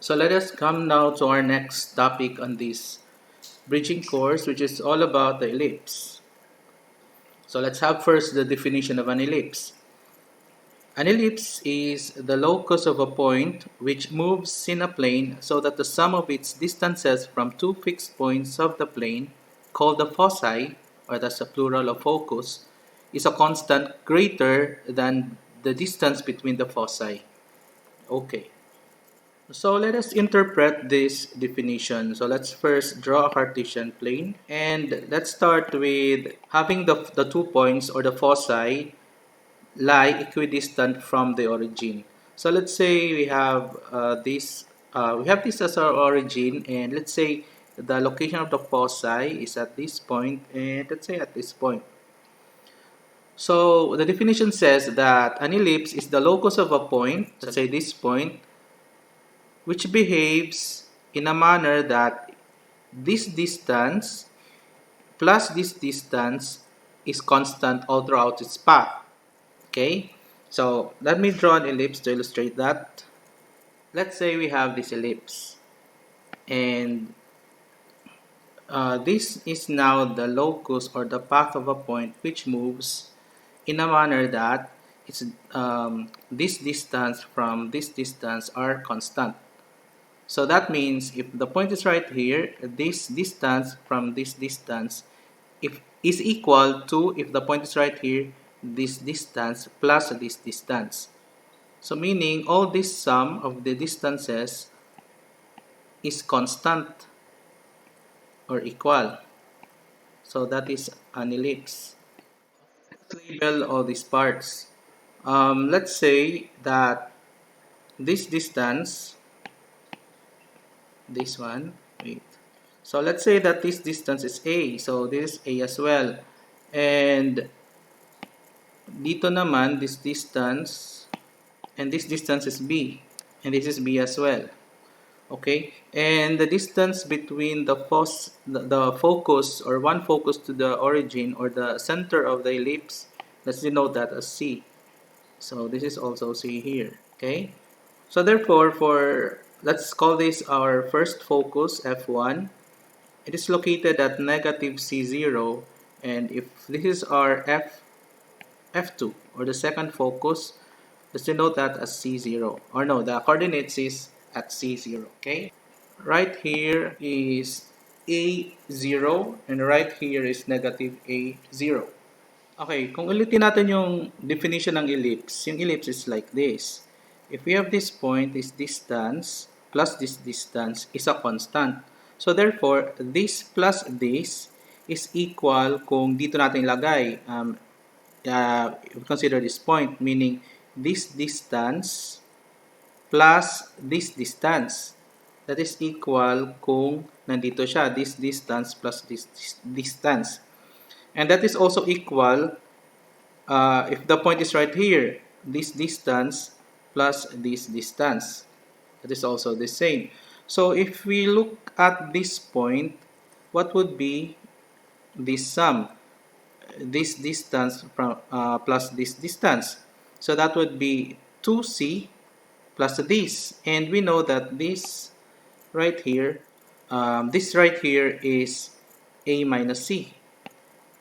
So let us come now to our next topic on this bridging course, which is all about the ellipse. So let's have first the definition of an ellipse. An ellipse is the locus of a point which moves in a plane so that the sum of its distances from two fixed points of the plane, called the fossae, or that's a plural of focus, is a constant greater than the distance between the fossae. Okay. So let us interpret this definition. So let's first draw a Cartesian plane, and let's start with having the 2 points or the foci lie equidistant from the origin. So let's say we have this as our origin, and let's say the location of the foci is at this point, and let's say at this point. So the definition says that an ellipse is the locus of a point, let's say this point, which behaves in a manner that this distance plus this distance is constant all throughout its path. Okay, so let me draw an ellipse to illustrate that. Let's say we have this ellipse, and this is now the locus or the path of a point which moves in a manner that it's this distance from this distance are constant. So that means if the point is right here, this distance from this distance if is equal to, if the point is right here, this distance plus this distance. So meaning all this sum of the distances is constant or equal. So that is an ellipse. Let's label all these parts. Let's say that this distance, this one, wait. So let's say that this distance is A. So this is A as well. And dito naman, this distance, and this distance is B. And this is B as well. Okay? And the distance between the focus or one focus to the origin or the center of the ellipse, let's denote that as C. So this is also C here. Okay? So therefore, let's call this our first focus, F1. It is located at negative C0, and if this is our F2 or the second focus, let's denote that as C0. Or no, the coordinates is at C0. Okay? Right here is A0 and right here is negative A0. Okay, kung ulitin natin yung definition ng ellipse, yung ellipse is like this. If we have this point, this distance plus this distance is a constant. So therefore, this plus this is equal kung dito natin ilagay. Consider this point, meaning this distance plus this distance. That is equal kung nandito siya, this distance plus this distance. And that is also equal if the point is right here, this distance plus this distance. That is also the same. So if we look at this point, what would be this sum? This distance from plus this distance. So that would be 2c plus this. And we know that this right here is a minus c.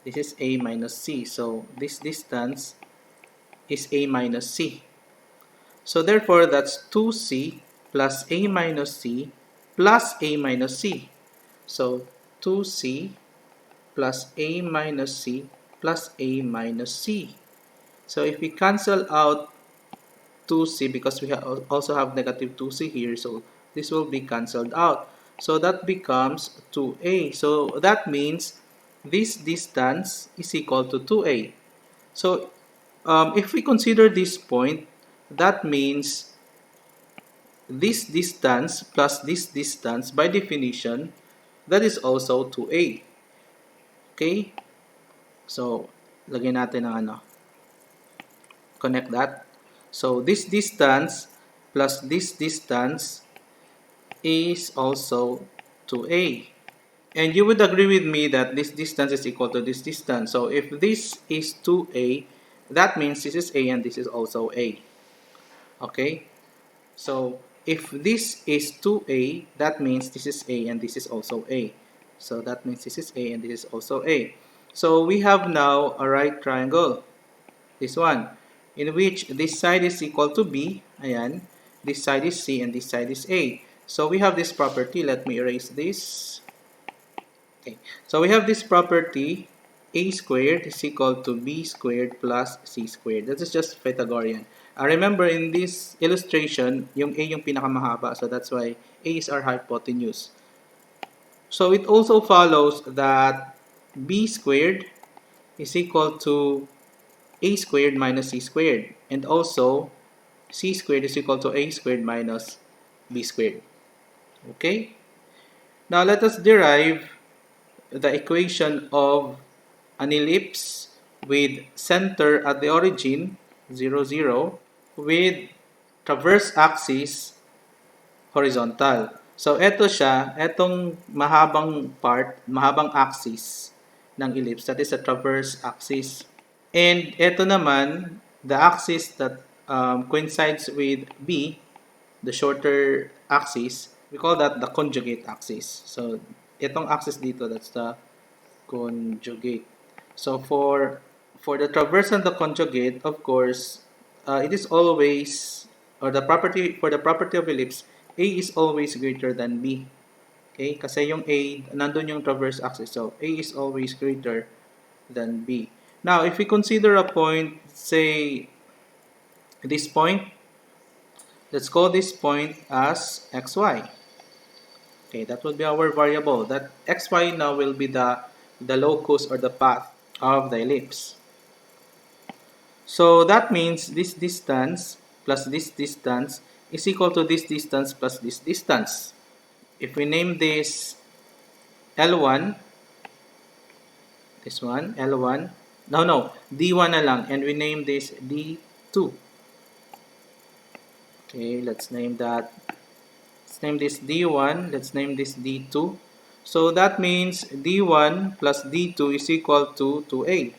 This is a minus c. So this distance is a minus c. So therefore, that's 2c plus a minus c plus a minus c. So 2c plus a minus c plus a minus c. So if we cancel out 2c, because we also have negative 2c here, so this will be cancelled out. So that becomes 2a. So that means this distance is equal to 2a. So if we consider this point, that means this distance plus this distance, by definition, that is also 2a. Okay? So, lagyan natin ng ano. Connect that. So, this distance plus this distance is also 2a. And you would agree with me that this distance is equal to this distance. So, if this is 2a, that means this is a and this is also a. Okay? So, if this is 2a, that means this is a and this is also a. So that means this is a and this is also a. So we have now a right triangle, this one, in which this side is equal to b, ayan, this side is c, and this side is a. So we have this property. Let me erase this. Okay. So we have this property, a squared is equal to b squared plus c squared. That is just Pythagorean. Remember, in this illustration, yung a yung pinakamahaba, so that's why a is our hypotenuse. So it also follows that b squared is equal to a squared minus c squared, and also c squared is equal to a squared minus b squared. Okay? Now let us derive the equation of an ellipse with center at the origin, 0, 0, with traverse axis horizontal. So, ito siya, etong mahabang part, mahabang axis ng ellipse, that is a traverse axis. And ito naman, the axis that coincides with B, the shorter axis, we call that the conjugate axis. So, itong axis dito, that's the conjugate. So, for the traverse and the conjugate, of course, it is always, or the property, for the property of ellipse, A is always greater than B. Okay? Kasi yung A, nandun yung traverse axis. So, A is always greater than B. Now, if we consider a point, say, this point, let's call this point as xy. Okay, that will be our variable. That xy now will be the locus or the path of the ellipse. So that means this distance plus this distance is equal to this distance plus this distance. If we name this L1, this one, L1, no, D1 na lang, and we name this D2. Okay, let's name that. Let's name this D1, let's name this D2. So that means D1 plus D2 is equal to 2A.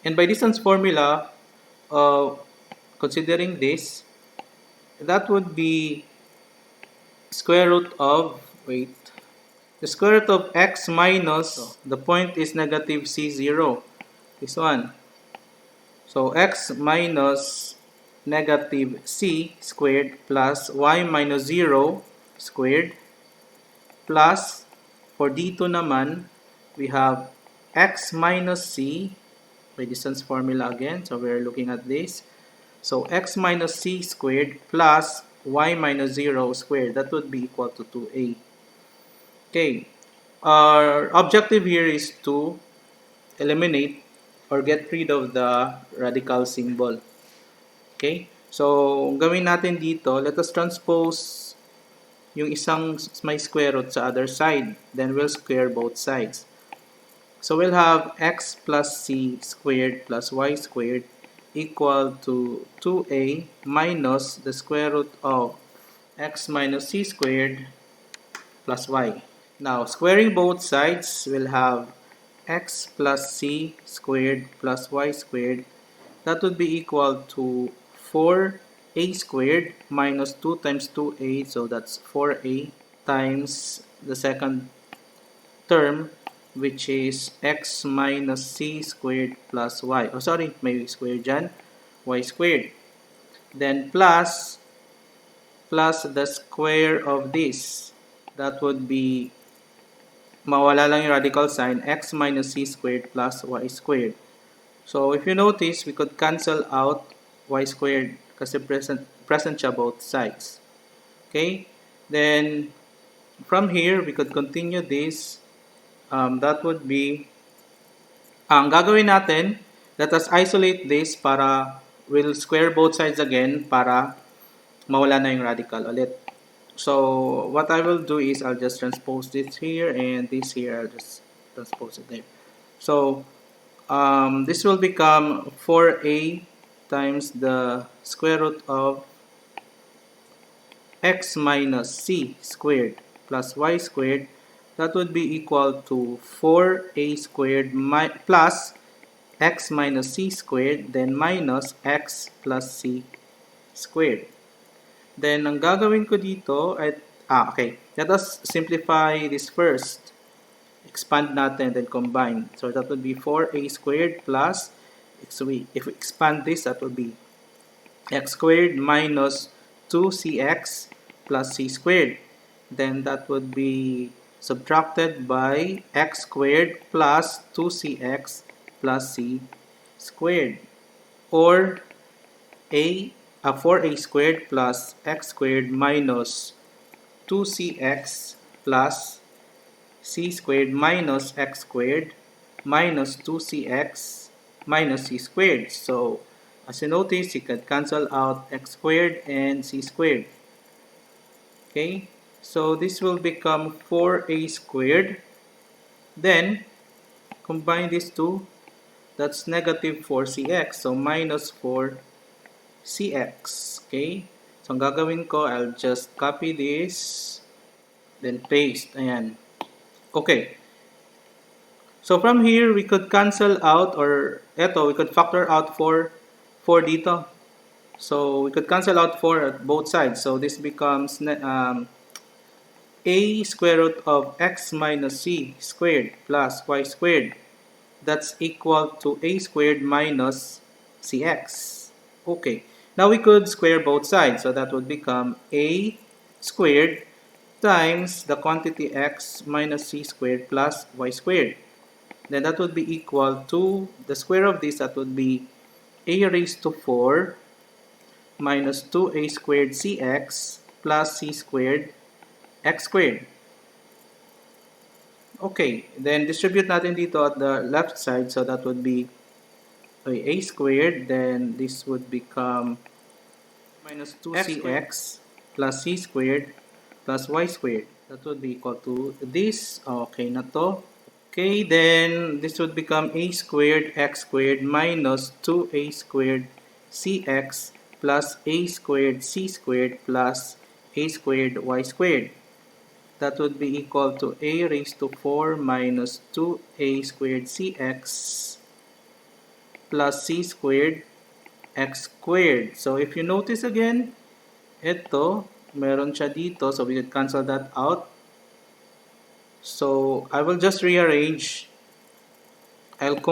And by distance formula, considering this, that would be square root of, the square root of x minus, the point is negative c0, this one. So x minus negative c squared plus y minus 0 squared plus, for d2 naman, we have x minus c by distance formula again. So we're looking at this. So x minus c squared plus y minus 0 squared, that would be equal to 2a. Okay, our objective here is to eliminate or get rid of the radical symbol. Okay, so gawin natin dito, let us transpose yung isang may square root sa other side. Then we'll square both sides. So we'll have x plus c squared plus y squared equal to 2a minus the square root of x minus c squared plus y. Now, squaring both sides, we'll have x plus c squared plus y squared. That would be equal to 4a squared minus 2 times 2a, so that's 4a times the second term, which is x minus c squared plus y. Oh, sorry, may square dyan. Y squared. Then plus the square of this. That would be, mawala lang yung radical sign, x minus c squared plus y squared. So if you notice, we could cancel out y squared kasi present siya both sides. Okay? Then from here, we could continue this. That would be, ang gagawin natin, let us isolate this para we'll square both sides again para mawala na yung radical ulit. So what I will do is I'll just transpose this here and this here, I'll just transpose it there. So this will become 4a times the square root of x minus c squared plus y squared. That would be equal to 4a squared plus x minus c squared, then minus x plus c squared. Then, ang gagawin ko dito ay, okay. Let us simplify this first. Expand natin, then combine. So, that would be 4a squared plus, if we expand this, that would be x squared minus 2cx plus c squared. Then, that would be subtracted by x squared plus 2cx plus c squared. Or, 4a squared plus x squared minus 2cx plus c squared minus x squared minus 2cx minus c squared. So, as you notice, you can cancel out x squared and c squared. Okay? So, this will become 4a squared. Then, combine these two. That's negative 4cx. So, minus 4cx. Okay? So, ang gagawin ko, I'll just copy this. Then, paste. Ayan. Okay. So from here, we could cancel out, or eto, we could factor out 4 dito. So we could cancel out 4 at both sides. So this becomes a square root of x minus c squared plus y squared. That's equal to a squared minus cx. Okay. Now we could square both sides. So that would become a squared times the quantity x minus c squared plus y squared. Then that would be equal to the square of this, that would be a raised to 4 minus 2a squared cx plus c squared x squared. Okay, then distribute natin dito at the left side, so that would be a squared, then this would become minus 2cx plus c squared plus y squared. That would be equal to this. Okay na to. Okay, then this would become a squared x squared minus 2a squared cx plus a squared c squared plus a squared y squared. That would be equal to a raised to 4 minus 2a squared cx plus c squared x squared. So if you notice again, ito, meron siya dito, so we could cancel that out. So I will just rearrange. I'll just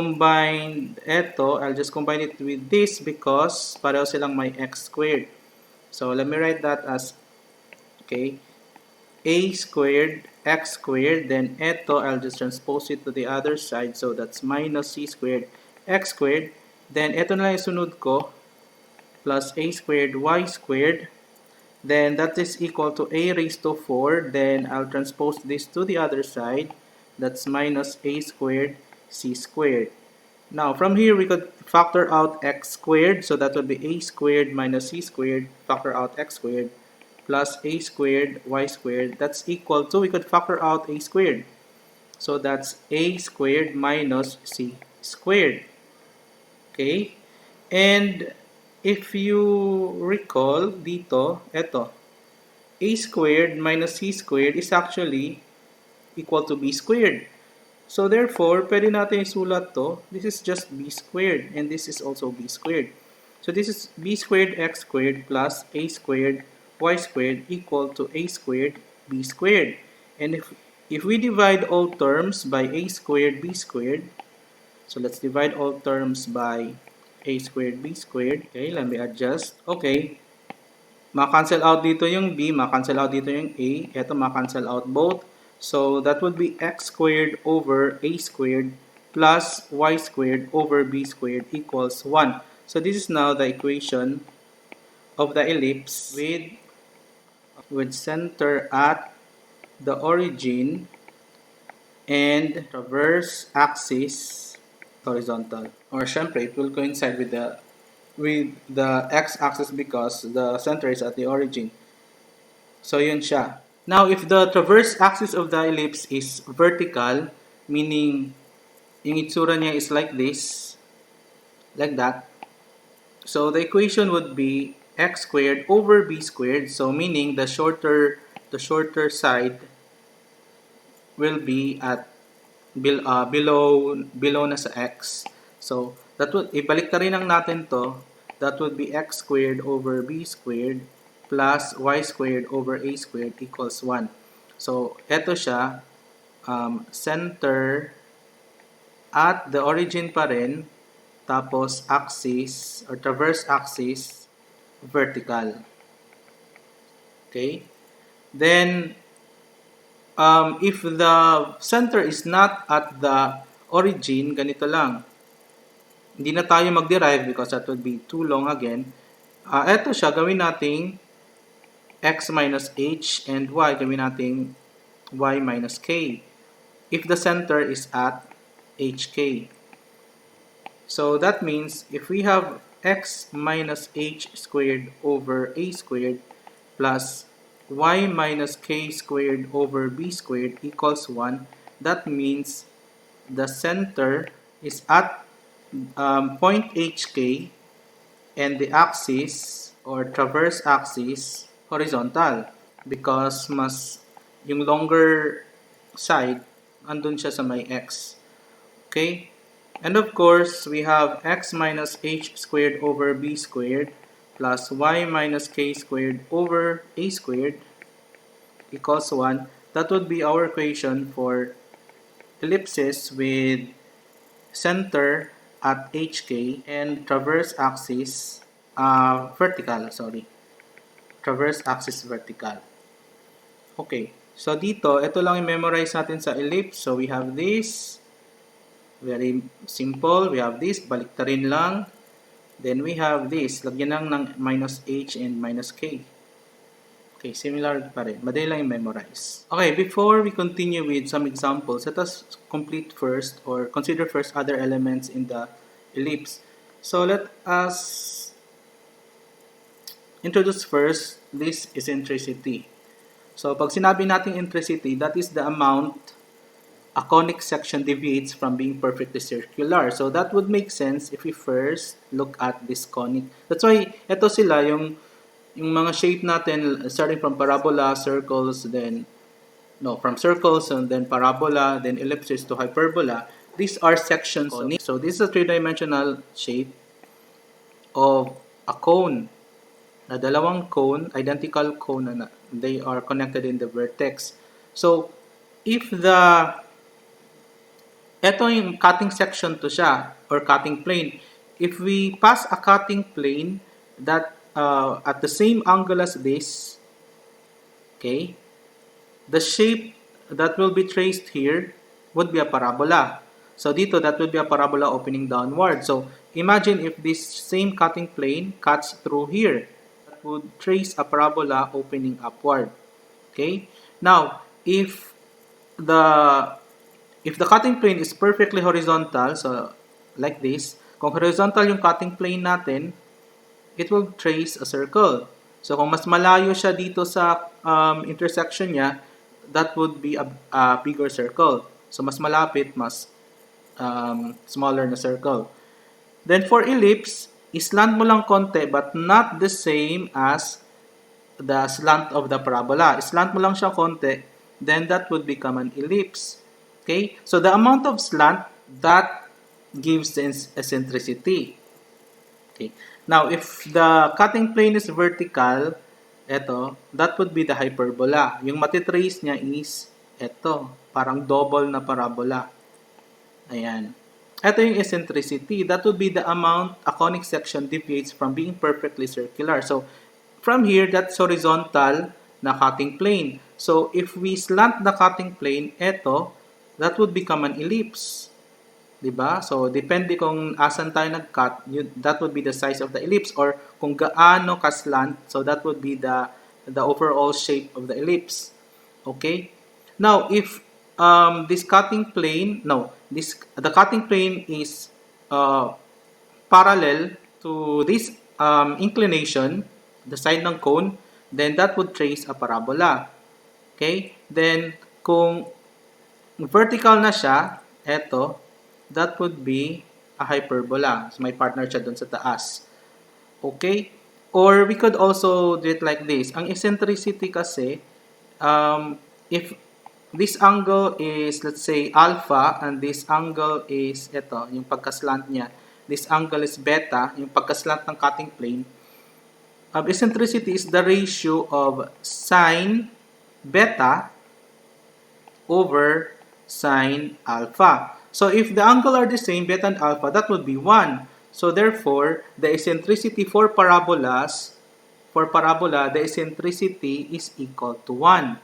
combine it with this because pareho silang may x squared. So let me write that as, okay, a squared x squared, then ito, I'll just transpose it to the other side. So that's minus c squared x squared. Then ito na lang yung sunod ko, plus a squared y squared. Then that is equal to a raised to 4. Then I'll transpose this to the other side. That's minus a squared c squared. Now from here we could factor out x squared. So that would be a squared minus c squared. Factor out x squared plus a squared y squared. That's equal to, we could factor out a squared. So that's a squared minus c squared. Okay? And if you recall dito, eto, a squared minus c squared is actually equal to b squared. So therefore, pwede natin isulat to, this is just b squared and this is also b squared. So this is b squared x squared plus a squared y squared equal to a squared b squared. And if we divide all terms by a squared b squared, so let's divide all terms by a squared b squared. Okay, let me adjust. Okay, makancel out dito yung b, makancel out dito yung a. Ito, makancel out both. So that would be x squared over a squared plus y squared over b squared equals 1. So this is now the equation of the ellipse with center at the origin and traverse axis horizontal. Or syempre, it will coincide with the x-axis because the center is at the origin. So yun siya. Now, if the traverse axis of the ellipse is vertical, meaning yung itsura niya is like this, like that, so the equation would be x squared over b squared. So meaning the shorter side will be at below na sa x. So that would, ibalik na rin lang natin to, that would be x squared over b squared plus y squared over a squared equals 1. So, eto siya, center at the origin pa rin, tapos axis or traverse axis vertical. Okay? Then, if the center is not at the origin, ganito lang. Hindi na tayo mag-derive because that would be too long again. Eto siya, gawin nating x minus h and y, gawin nating y minus k. If the center is at hk. So that means if we have x minus h squared over a squared plus y minus k squared over b squared equals 1, that means the center is at point hk and the axis or traverse axis horizontal because yung longer side andun siya sa may x. Okay? And of course, we have x minus h squared over b squared plus y minus k squared over a squared equals 1. That would be our equation for ellipses with center at hk and traverse axis traverse axis vertical. Okay, so dito, ito lang i-memorize natin sa ellipse. So we have this. Very simple. We have this. Baliktarin lang. Then we have this. Lagyan lang ng minus h and minus k. Okay, similar pa rin. Madali lang i-memorize. Okay, before we continue with some examples, let us complete first or consider first other elements in the ellipse. So let us introduce first this eccentricity. So pag sinabi natin eccentricity, that is the amount a conic section deviates from being perfectly circular. So that would make sense if we first look at this conic. That's why ito sila yung mga shape natin starting from parabola, circles, from circles and then parabola, then ellipses to hyperbola. These are sections. So this is a three-dimensional shape of a cone. Na dalawang cone, identical cone na they are connected in the vertex. So if ito yung cutting section to siya, or cutting plane. If we pass a cutting plane that at the same angle as this, okay, the shape that will be traced here would be a parabola. So dito, that would be a parabola opening downward. So imagine if this same cutting plane cuts through here. That would trace a parabola opening upward. Okay? Now, if the cutting plane is perfectly horizontal, so like this, kung horizontal yung cutting plane natin, it will trace a circle. So kung mas malayo siya dito sa intersection niya, that would be a bigger circle. So mas malapit, mas smaller na circle. Then for ellipse, islant mo lang konti but not the same as the slant of the parabola. Islant mo lang siya konti, then that would become an ellipse. Okay? So the amount of slant, that gives the eccentricity. Okay. Now, if the cutting plane is vertical, that would be the hyperbola. Yung matitrace niya is parang double na parabola. Ayan. Ito yung eccentricity. That would be the amount a conic section deviates from being perfectly circular. So, from here, that's horizontal na cutting plane. So, if we slant the cutting plane, that would become an ellipse. Diba? So, depende kung asan tayo nag-cut, that would be the size of the ellipse, or kung gaano ka-slant, so that would be the overall shape of the ellipse. Okay? Now, if this cutting plane, the cutting plane is parallel to this inclination, the side ng cone, then that would trace a parabola. Okay? Then, kung vertical na siya, that would be a hyperbola. So, may partner siya dun sa taas. Okay? Or we could also do it like this. Ang eccentricity kasi, if this angle is, let's say, alpha, and this angle is, yung pagkaslant niya. This angle is beta, yung pagkaslant ng cutting plane. eccentricity is the ratio of sine beta over sine alpha. So if the angle are the same, beta and alpha, that would be 1. So therefore, the eccentricity for parabola, the eccentricity is equal to 1.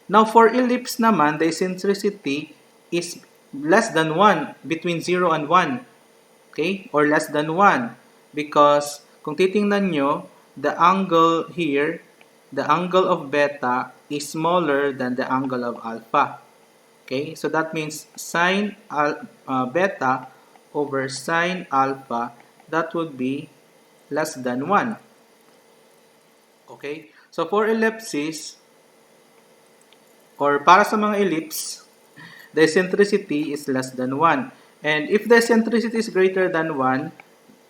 Now for ellipse naman, the eccentricity is less than 1, between 0 and 1. Okay? Or less than 1. Because kung titingnan nyo, the angle here, the angle of beta is smaller than the angle of alpha. Okay? So that means sine beta over sine alpha, that would be less than 1. Okay? So for ellipses, or para sa mga ellipse, the eccentricity is less than 1. And if the eccentricity is greater than 1,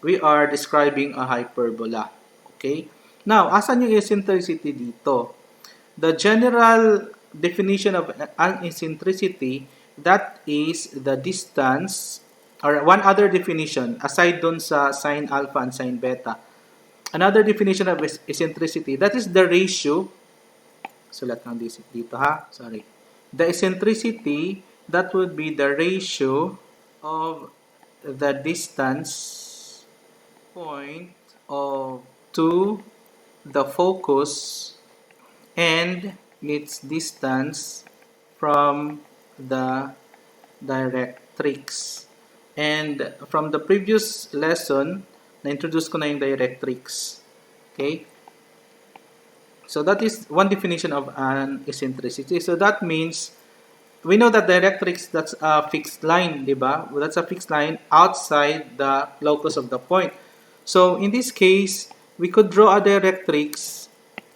we are describing a hyperbola. Okay? Now, asan yung eccentricity dito? The general definition of an eccentricity, that is the distance, or one other definition, aside dun sa sine alpha and sine beta. Another definition of eccentricity, that is the ratio, sulat lang dito ha, sorry. The eccentricity, that would be the ratio of the distance point to the focus and its distance from the directrix. And from the previous lesson, na-introduce ko na yung directrix. Okay? So that is one definition of an eccentricity. So that means, we know that directrix, that's a fixed line, diba? Well, that's a fixed line outside the locus of the point. So in this case, we could draw a directrix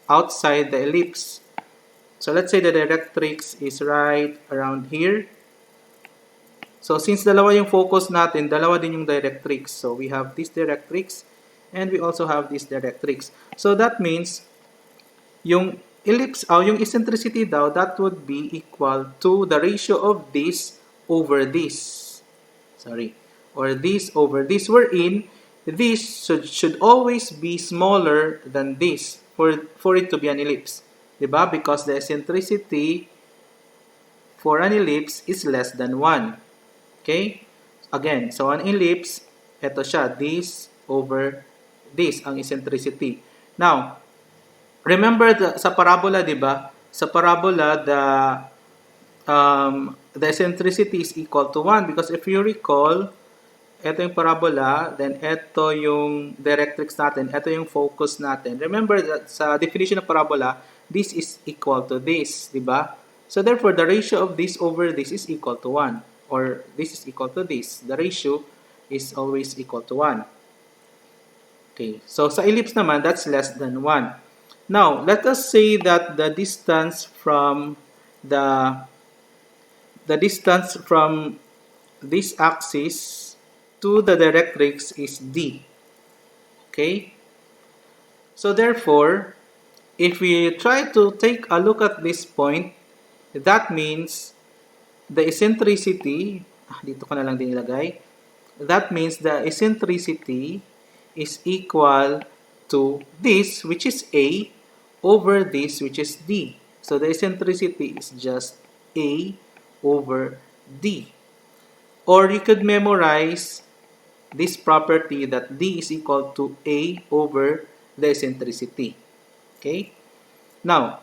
outside the ellipse. So let's say the directrix is right around here. So since dalawa yung focus natin, dalawa din yung directrix. So we have this directrix and we also have this directrix. So that means yung ellipse, yung eccentricity daw, that would be equal to the ratio of this over this. Sorry. Or this over this. Wherein, this should always be smaller than this for it to be an ellipse. Diba? Because the eccentricity for an ellipse is less than 1. Okay? Again, so an ellipse, eto siya, this over this, ang eccentricity. Now, remember sa parabola, diba? Sa parabola, the eccentricity is equal to 1 because if you recall, ito yung parabola, then ito yung directrix natin, ito yung focus natin. Remember that sa definition of parabola, this is equal to this, diba? So therefore, the ratio of this over this is equal to 1. Or this is equal to this. The ratio is always equal to 1. Okay, so sa ellipse naman, that's less than 1. Now, let us say that the distance from this axis to the directrix is d. Okay? So therefore, if we try to take a look at this point, that means the eccentricity, dito ko na lang din ilagay, that means the eccentricity is equal to this, which is A, over this, which is D. So the eccentricity is just A over D. Or you could memorize this property that D is equal to A over the eccentricity. Okay? Now,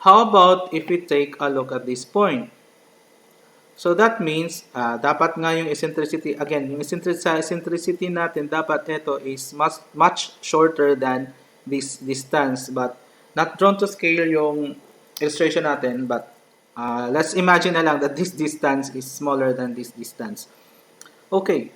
how about if we take a look at this point? So that means, dapat nga yung eccentricity, again, yung eccentricity natin, dapat ito is much shorter than this distance. But, not drawn to scale yung illustration natin, but let's imagine na lang that this distance is smaller than this distance. Okay.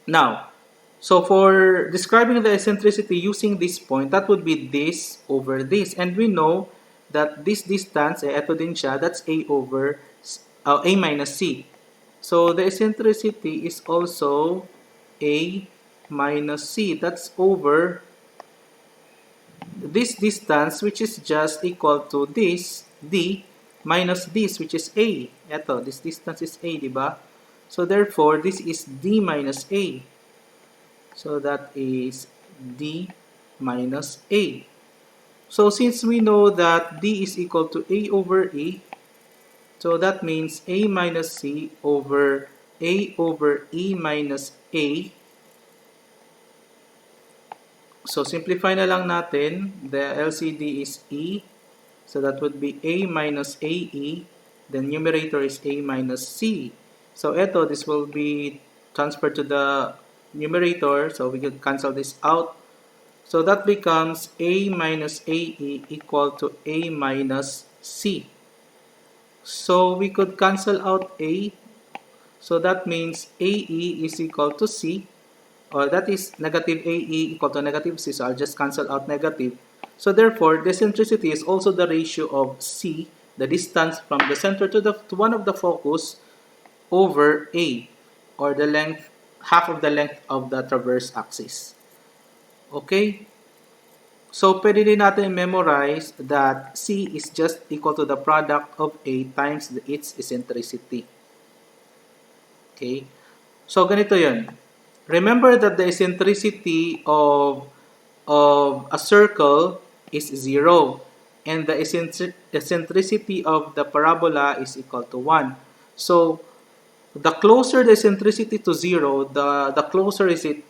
Now, so for describing the eccentricity using this point, that would be this over this. And we know that this distance, ito din siya, that's A over A minus C. So the eccentricity is also A minus C. That's over this distance, which is just equal to this, D, minus this, which is A. Ito, this distance is A, diba? So therefore, this is D minus A. So that is D minus A. So since we know that D is equal to A over E, so that means A minus C over A over E minus A. So simplify na lang natin. The LCD is E. So that would be A minus AE. The numerator is A minus C. So this will be transferred to the numerator. So we could cancel this out. So that becomes A minus AE equal to A minus C. So we could cancel out A. So that means AE is equal to C. Or that is negative AE equal to negative C. So I'll just cancel out negative. So therefore, the eccentricity is also the ratio of C, the distance from the center to one of the focus, over A, or the length, half of the length of the transverse axis. Okay? So, pwede din natin memorize that C is just equal to the product of A times its eccentricity. Okay? So, ganito yun. Remember that the eccentricity of a circle is 0. And the eccentricity of the parabola is equal to 1. So, the closer the eccentricity to 0, the closer is it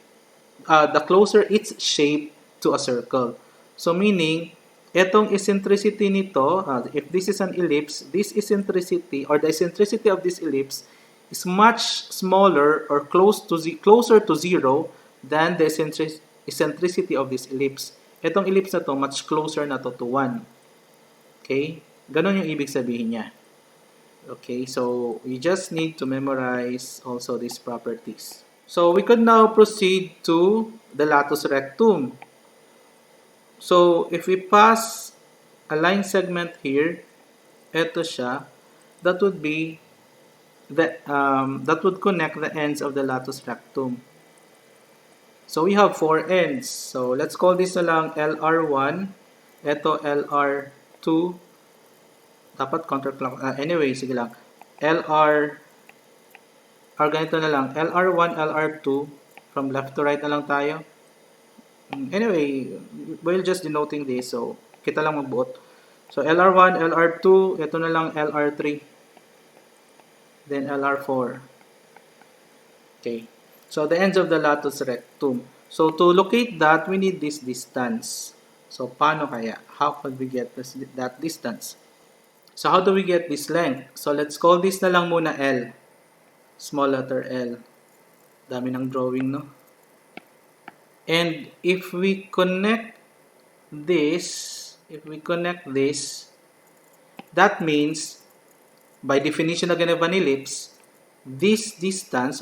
the closer its shape to a circle. So meaning, etong eccentricity nito, if this is an ellipse, this eccentricity or the eccentricity of this ellipse is much smaller or closer to 0 than the eccentricity of this ellipse. Etong ellipse na to, much closer na to 1. Okay? Ganon yung ibig sabihin niya. Okay, so we just need to memorize also these properties. So we could now proceed to the latus rectum. So if we pass a line segment here, eto siya, that would be that would connect the ends of the latus rectum. So we have 4 ends. So let's call this na lang LR1, eto LR2. Dapat counterclockwise. Anyway, sige lang. Ganito na lang. LR1, LR2. From left to right na lang tayo. Anyway, we'll just denoting this. So, kita lang magbuot. So, LR1, LR2. Ito na lang LR3. Then, LR4. Okay. So, the ends of the latus rectum. So, to locate that, we need this distance. So, paano kaya? How could we get that distance? So, how do we get this length? So, let's call this na lang muna L. Small letter L. Dami ng drawing, no? And if we connect this, that means, by definition again of an ellipse, this distance,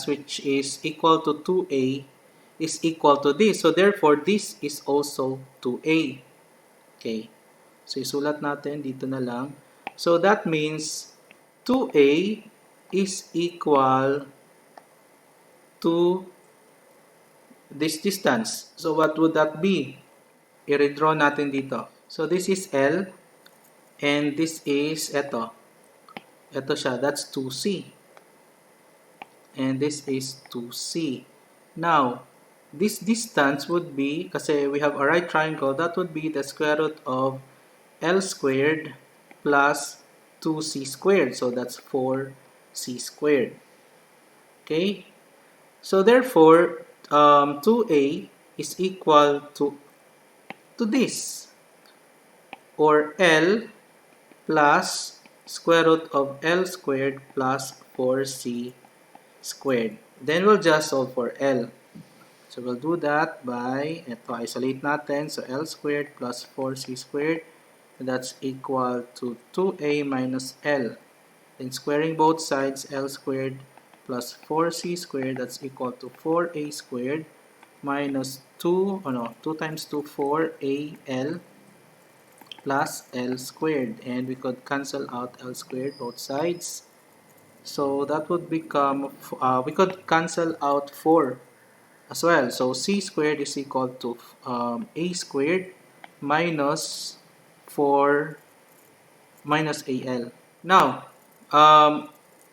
which is equal to 2a, is equal to this. So, therefore, this is also 2a. Okay. So, isulat natin dito na lang. So, that means 2a is equal to this distance. So, what would that be? I-redraw natin dito. So, this is L. And this is ito. Ito siya. That's 2c. And this is 2c. Now, this distance would be, kasi we have a right triangle, that would be the square root of L squared plus 2c squared. So, that's 4c squared. Okay? So, therefore, 2a is equal to this. Or L plus square root of L squared plus 4c squared. Then, we'll just solve for L. So, we'll do that by, isolate natin. So, L squared plus 4c squared. That's equal to 2a minus L. Then squaring both sides, L squared plus 4c squared, that's equal to 4a squared minus 2 times 2, 4al plus L squared. And we could cancel out L squared both sides. So that would become, we could cancel out 4 as well. So c squared is equal to a squared minus 4 minus al. Now,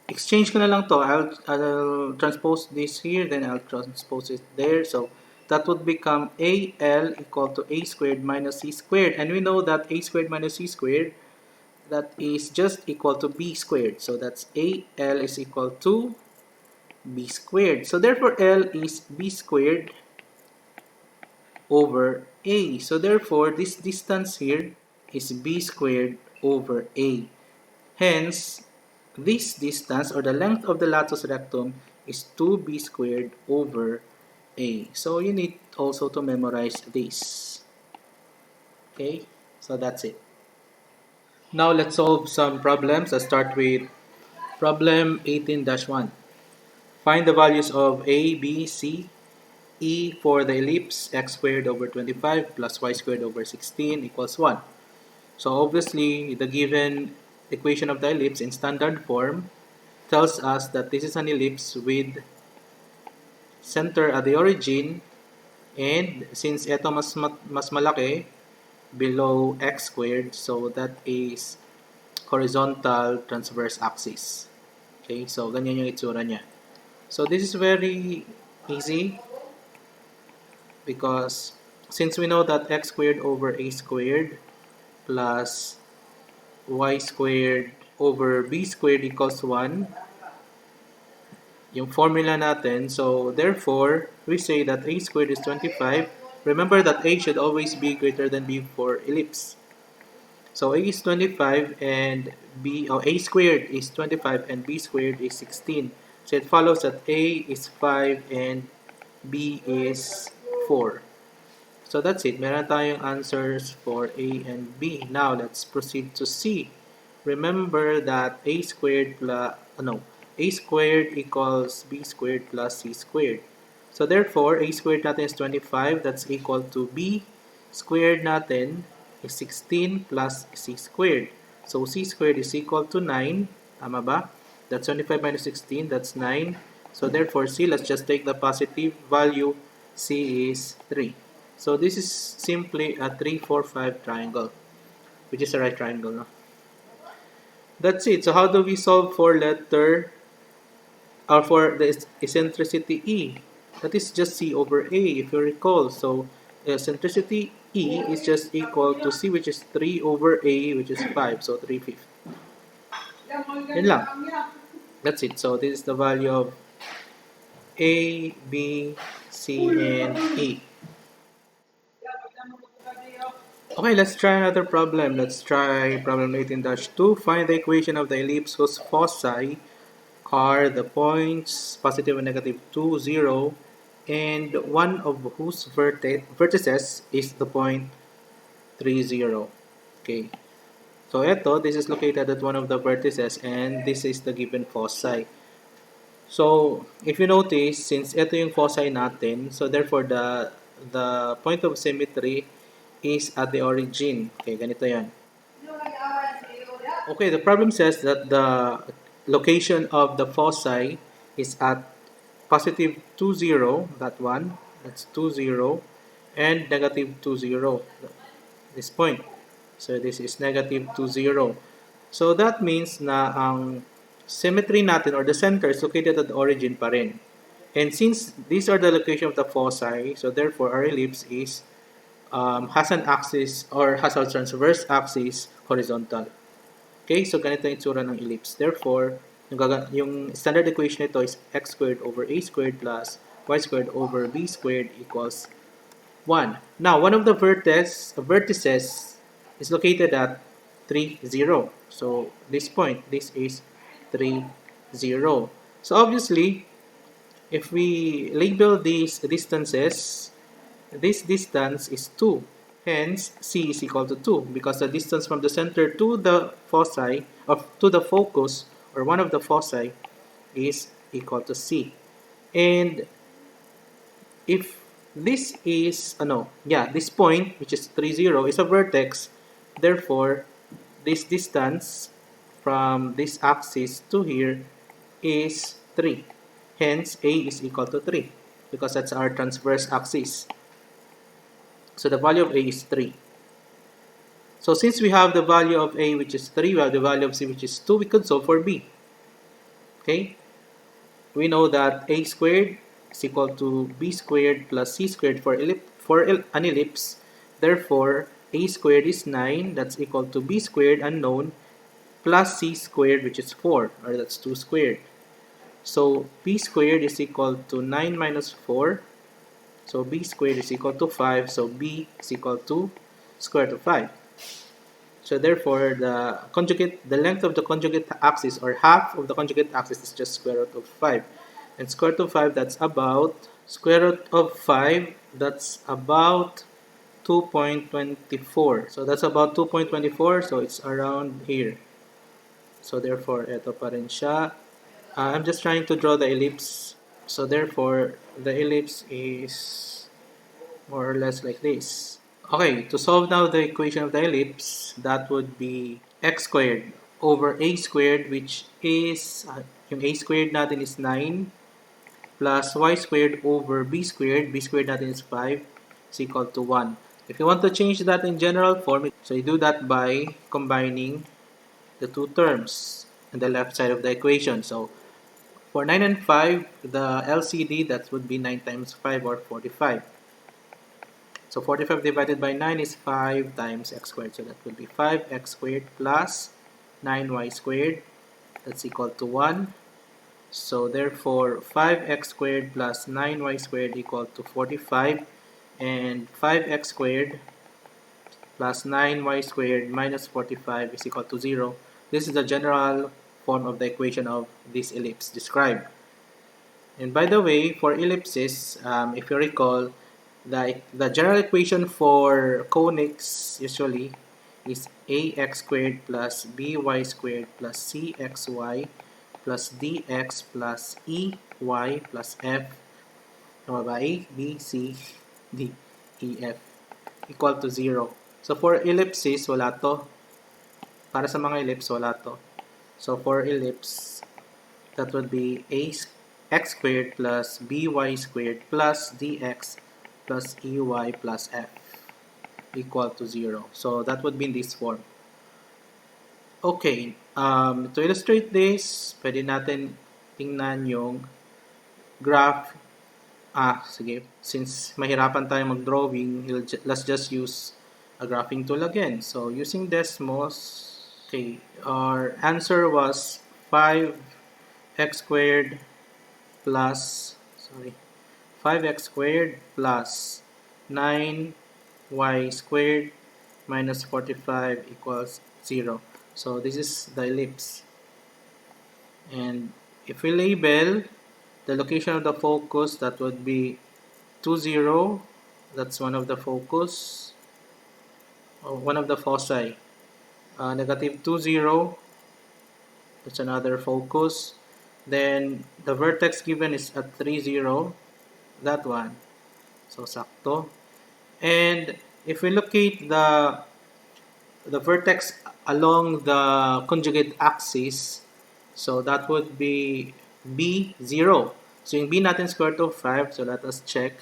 exchange ko na lang to. I'll transpose this here, then I'll transpose it there. So, that would become AL equal to A squared minus C squared. And we know that A squared minus C squared, that is just equal to B squared. So that's AL is equal to B squared. So therefore, L is B squared over A. So therefore, this distance here is B squared over A. Hence, this distance or the length of the latus rectum is 2b squared over a. So you need also to memorize this. Okay, so that's it. Now let's solve some problems. Let's start with problem 18-1. Find the values of a, b, c, e for the ellipse x squared over 25 plus y squared over 16 equals 1. So obviously, the given equation of the ellipse in standard form tells us that this is an ellipse with center at the origin, and since ito mas malaki below x squared, so that is horizontal transverse axis. Okay, so ganyan yung itsura niya. So this is very easy because since we know that x squared over a squared plus y squared over b squared equals 1, yung formula natin. So therefore, we say that a squared is 25. Remember that a should always be greater than b for ellipse. So a is 25 and a squared is 25 and b squared is 16. So it follows that a is 5 and b is 4. So that's it. Meron tayong answers for a and b. Now let's proceed to c. Remember that a squared plus a squared equals b squared plus c squared. So therefore, a squared natin is 25. That's equal to b squared natin is 16 plus c squared. So c squared is equal to 9. Tama ba? That's 25 minus 16. That's 9. So therefore, c, let's just take the positive value. C is 3. So this is simply a 3, 4, 5 triangle, which is a right triangle. No? That's it. So how do we solve for letter or for the eccentricity E? That is just C over A, if you recall. So eccentricity E is just equal to C, which is 3 over A, which is 5. So 3/5. Yun lang. That's it. So this is the value of A, B, C, and E. Okay, let's try another problem. Let's try problem 18-2. Find the equation of the ellipse whose foci are the points positive and negative 2, 0, and one of whose vertices is the point 3, 0. Okay. So this is located at one of the vertices and this is the given foci. So, if you notice, since ito yung foci natin, so therefore the point of symmetry is at the origin. Okay, ganito yan. Okay, the problem says that the location of the foci is at positive 2, 0, that one, that's 2, 0, and negative 2, 0, this point. So this is negative 2, 0. So that means na ang symmetry natin or the center is located at the origin pa rin. And since these are the location of the foci, so therefore our ellipse is has an axis or has a transverse axis horizontal. Okay, so ganito yung itsura ng ellipse. Therefore, yung standard equation nito is x squared over a squared plus y squared over b squared equals 1. Now, one of the vertices is located at 3, 0. So, this point, this is 3, 0. So, obviously, if we label these distances, this distance is 2. Hence, C is equal to 2 because the distance from the center to the foci, or to the focus, or one of the foci, is equal to C. And if this is, this point, which is 3, 0, is a vertex, therefore, this distance from this axis to here is 3. Hence, A is equal to 3 because that's our transverse axis. So the value of A is 3. So since we have the value of A which is 3, we have the value of C which is 2, we could solve for B. Okay? We know that A squared is equal to b squared plus c squared for an ellipse. Therefore, a squared is 9, that's equal to b squared unknown plus c squared, which is 4, or that's 2 squared. So b squared is equal to 9 minus 4. So b squared is equal to 5. So b is equal to square root of 5. So therefore, the length of the conjugate axis, or half of the conjugate axis, is just square root of 5. And square root of 5, that's about, square root of 5, that's about 2.24. So that's about 2.24. So it's around here. So therefore, ito pa rin siya. I'm just trying to draw the ellipse. So therefore, the ellipse is more or less like this. Okay, to solve now the equation of the ellipse, that would be x squared over a squared, which is, yung a squared natin is 9, plus y squared over b squared natin is 5, is equal to 1. If you want to change that in general form, so you do that by combining the two terms on the left side of the equation. So for 9 and 5, the LCD, that would be 9 times 5, or 45. So 45 divided by 9 is 5 times x squared. So that will be 5x squared plus 9y squared. That's equal to 1. So therefore, 5x squared plus 9y squared equal to 45. And 5x squared plus 9y squared minus 45 is equal to 0. This is the general form of the equation of this ellipse described. And by the way, for ellipses, if you recall, the general equation for conics usually is ax squared plus by squared plus cxy plus dx plus ey plus f, tama ba? A, B, C, D, E, F equal to 0. So for ellipses, wala to. Para sa mga ellipse, wala to. So for ellipse, that would be x squared plus by squared plus dx plus ey plus f equal to 0. So that would be in this form. Okay, to illustrate this, pwede natin tingnan yung graph. Sige. Since mahirapan tayo mag-drawing, let's just use a graphing tool again. So using Desmos, okay, our answer was 5x squared plus 5x squared plus 9y squared minus 45 equals 0. So this is the ellipse. And if we label the location of the focus, that would be 2, 0. That's one of the focus, or one of the foci. Negative 2, 0. That's another focus. Then the vertex given is at 3, 0. That one. So sakto. And if we locate the vertex along the conjugate axis, so that would be B0. So yung B natin square root of 5, so let us check.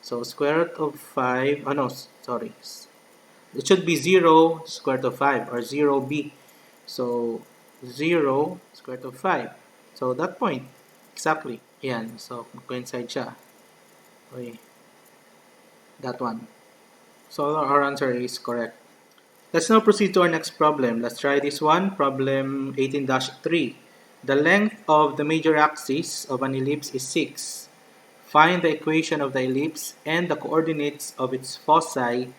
So square root of 5, it should be 0 square root of 5, or 0B. So 0 square root of 5. So that point, exactly. Yan, so coincide siya. Okay. That one. So our answer is correct. Let's now proceed to our next problem. Let's try this one, problem 18-3. The length of the major axis of an ellipse is 6. Find the equation of the ellipse and the coordinates of its foci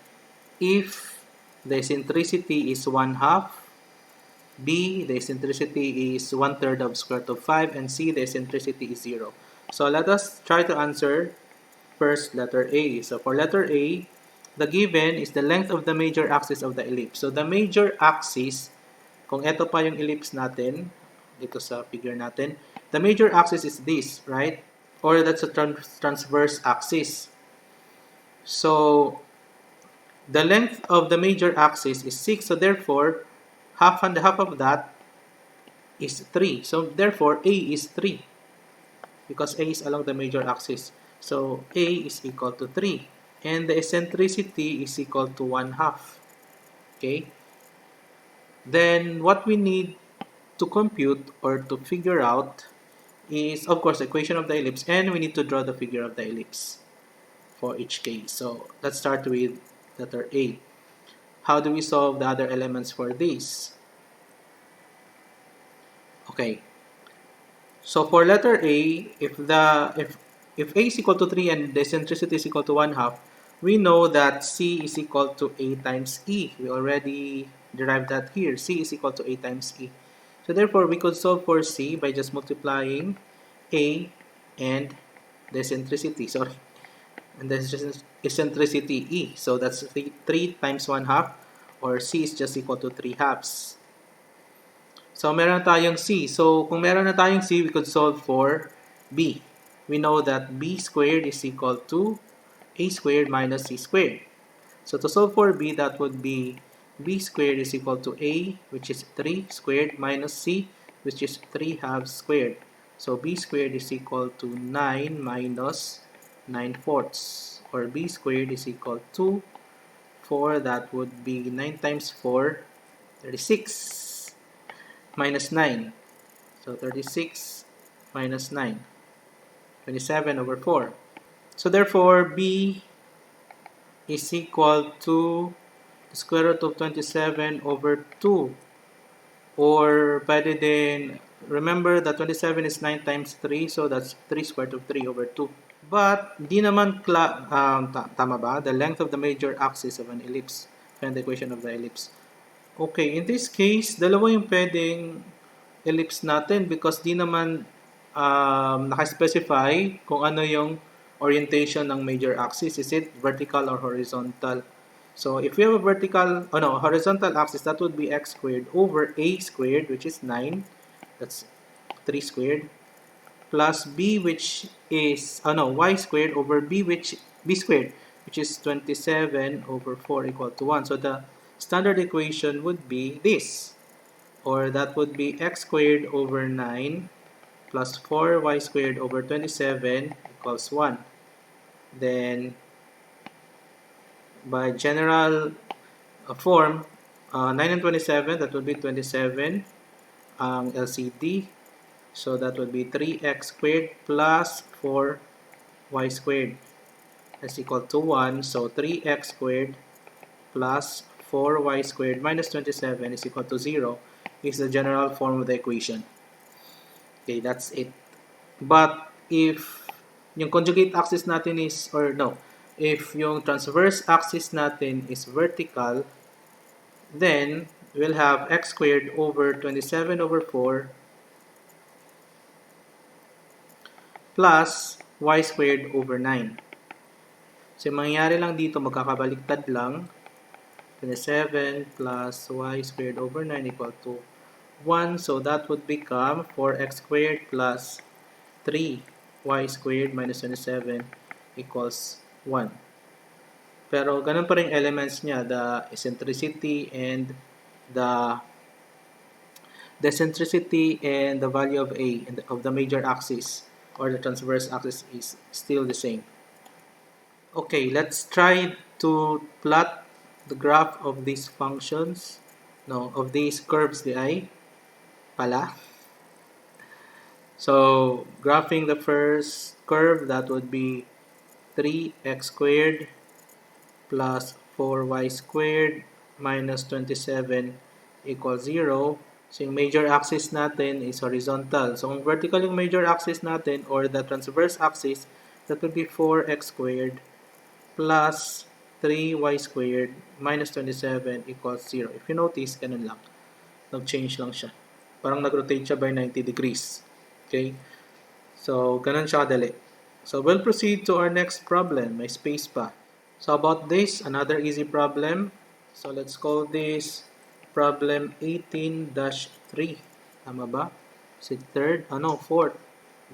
if the eccentricity is 1/2, B, the eccentricity is 1/3 of square root of 5, and C, the eccentricity is 0. So let us try to answer first letter A. So for letter A, the given is the length of the major axis of the ellipse. So the major axis, kung ito pa yung ellipse natin, dito sa figure natin, the major axis is this, right? Or that's a transverse axis. So the length of the major axis is 6. So therefore, half and half of that is 3. So therefore, A is 3. Because A is along the major axis. So A is equal to 3. And the eccentricity is equal to 1/2. Okay? Then what we need to compute or to figure out is, of course, the equation of the ellipse, and we need to draw the figure of the ellipse for each case. So let's start with letter A. How do we solve the other elements for this? Okay. So for letter A, if A is equal to 3 and the eccentricity is equal to 1 half, we know that C is equal to A times E. We already derived that here. C is equal to A times E. So therefore, we could solve for C by just multiplying A and the eccentricity. Sorry. And the eccentricity E. So that's 3 times 1 half, or C is just equal to 3 halves. So, meron tayong C. So, kung meron na tayong C, we could solve for B. We know that B squared is equal to A squared minus C squared. So, to solve for B, that would be B squared is equal to A, which is 3 squared, minus C, which is 3 halves squared. So, B squared is equal to 9 minus 9 fourths. Or B squared is equal to 4. That would be 9 times 4, 36. Minus 9. So 36 minus 9. 27 over 4. So therefore, B is equal to the square root of 27 over 2. Or pwede din, remember that 27 is 9 times 3. So that's 3 square root of 3 over 2. But di naman tama ba? The length of the major axis of an ellipse. Find the equation of the ellipse. Okay, in this case, dalawa yung pwedeng ellipse natin because di naman naka-specify kung ano yung orientation ng major axis. Is it vertical or horizontal? So, if we have a horizontal axis, that would be x squared over a squared, which is 9. That's 3 squared. Plus b, which is, y squared over b squared, which is 27 over 4 equal to 1. So, the standard equation would be this. Or that would be x squared over 9 plus 4y squared over 27 equals 1. Then, by general form, 9 and 27, that would be 27 ang LCD. So, that would be 3x squared plus 4y squared is equal to 1. So, 3x squared plus 4y squared minus 27 is equal to 0 is the general form of the equation. Okay, that's it. But if yung conjugate axis natin is, if yung transverse axis natin is vertical, then we'll have x squared over 27 over 4 plus y squared over 9. So, yung mangyayari lang dito, magkakabaliktad lang. 27 plus y squared over 9 equal to 1. So, that would become 4x squared plus 3y squared minus 27 equals 1. Pero, ganun pa rin elements niya, the eccentricity and the value of A and of the major axis or the transverse axis is still the same. Okay, let's try to plot the graph of these functions, of these curves di pala. So, graphing the first curve, that would be 3x squared plus 4y squared minus 27 equals 0. So, yung major axis natin is horizontal. So, kung vertical yung major axis natin or the transverse axis, that would be 4x squared plus 3y squared minus 27 equals 0. If you notice, ganun lang. Nag-change lang siya. Parang nag-rotate siya by 90 degrees. Okay? So, ganun siya kadali. So, we'll proceed to our next problem. May space pa. So, about this, another easy problem. So, let's call this problem 18-3. Tama ba? Is it third? Fourth.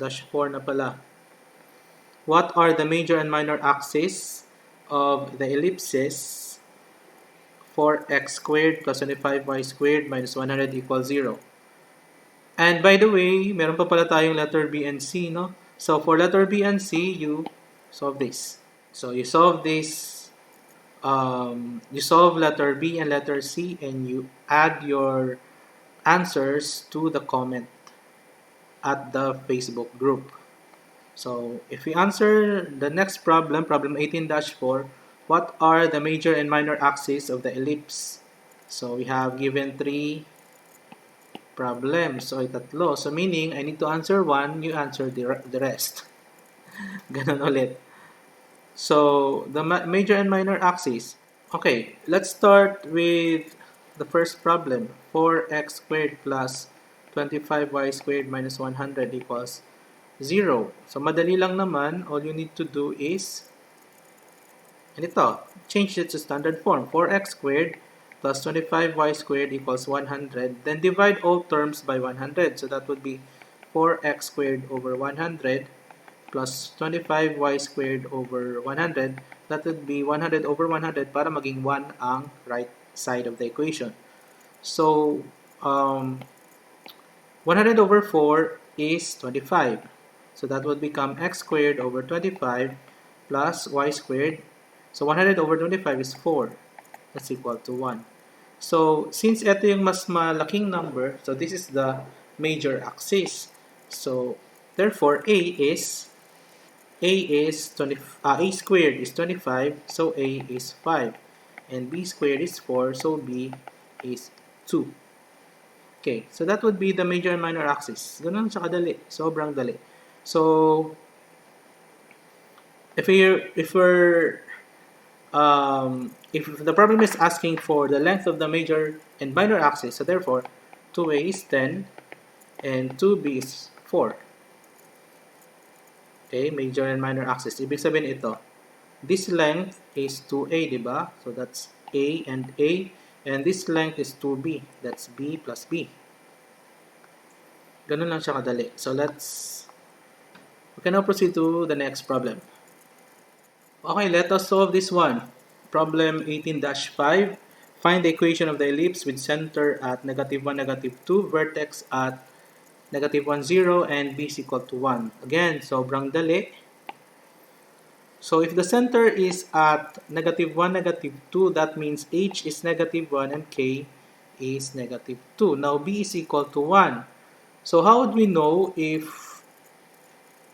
-4 na pala. What are the major and minor axes of the ellipses 4x squared plus 25y squared minus 100 equals 0? And by the way, meron pa pala tayong letter B and C, no? So, for letter B and C, you solve this. So, you solve this, you solve letter B and letter C, and you add your answers to the comment at the Facebook group. So if we answer the next problem, problem 18-4, what are the major and minor axes of the ellipse? So we have given 3 problems. So tatlo. So meaning, I need to answer 1, you answer the rest. Ganon ulit. So the major and minor axes. Okay, let's start with the first problem. 4x squared plus 25y squared minus 100 equals 0. So madali lang naman, all you need to do is, ito, change it to standard form. 4x squared plus 25y squared equals 100. Then divide all terms by 100. So that would be 4x squared over 100 plus 25y squared over 100. That would be 100 over 100 para maging 1 ang right side of the equation. So, 100 over 4 is 25. So that would become x squared over 25 plus y squared. So 100 over 25 is 4. That's equal to 1. So since ito yung mas malaking number, so this is the major axis. So therefore A squared is 25, so A is 5. And B squared is 4, so B is 2. Okay, so that would be the major and minor axis. Ganun siya kadali. Sobrang dali. So, if the problem is asking for the length of the major and minor axis, so therefore, 2A is 10 and 2B is 4. Okay, major and minor axis. Ibig sabihin ito, this length is 2A, diba? So that's A, and this length is 2B. That's B plus B. Ganun lang siya kadali. So we can now proceed to the next problem. Okay, let us solve this one. Problem 18-5. Find the equation of the ellipse with center at -1, -2, vertex at -1, 0, and b is equal to 1. Again, sobrang dali. So if the center is at -1, -2, that means h is -1 and k is -2. Now b is equal to 1. So how would we know if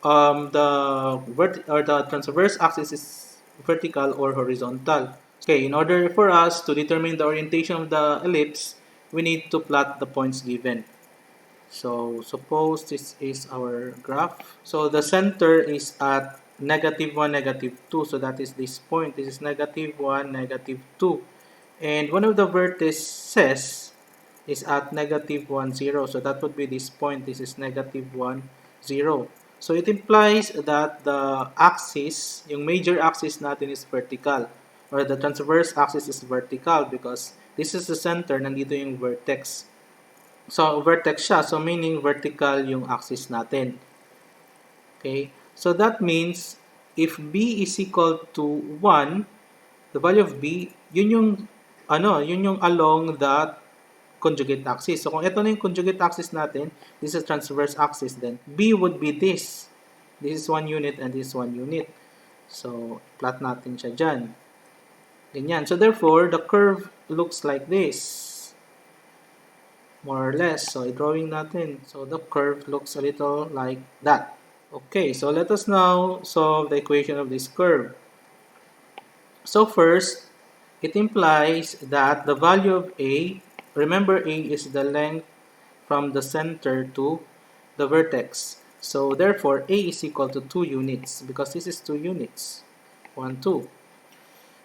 the transverse axis is vertical or horizontal? Okay, in order for us to determine the orientation of the ellipse, we need to plot the points given. So suppose this is our graph. So the center is at -1, -2. So that is this point. This is -1, -2. And one of the vertices is at -1, 0. So that would be this point. This is -1, 0. So it implies that the axis, yung major axis natin is vertical. Or the transverse axis is vertical because this is the center, nandito yung vertex. So vertex siya, so meaning vertical yung axis natin. Okay? So that means if b is equal to 1, the value of b, yun yung along the conjugate axis. So kung ito na yung conjugate axis natin, this is transverse axis, then b would be this. This is 1 unit and this is 1 unit. So plot natin siya dyan. Ganyan. So therefore, the curve looks like this. More or less. So drawing natin. So the curve looks a little like that. Okay, so let us now solve the equation of this curve. So first, it implies that the value of A, remember A is the length from the center to the vertex. So therefore, A is equal to 2 units because this is 2 units. 1, 2.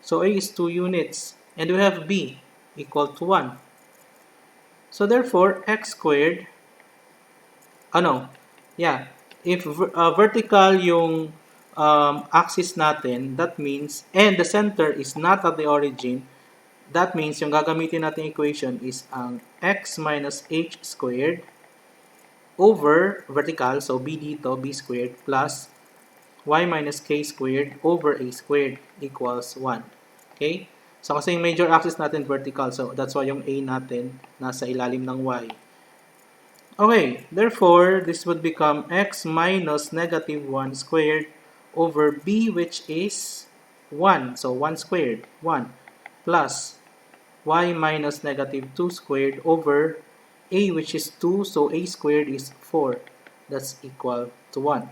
So A is 2 units. And we have B equal to 1. So therefore, x squared, if vertical yung axis natin, that means, and the center is not at the origin, that means yung gagamitin natin equation is ang x minus h squared over vertical, so b dito, b squared, plus y minus k squared over a squared equals 1. Okay? So kasi yung major axis natin vertical, so that's why yung a natin nasa ilalim ng y. Okay, therefore, this would become x minus -1 squared over b, which is 1. So 1 squared, 1, plus y minus -2 squared over a, which is 2, so a squared is 4. That's equal to 1.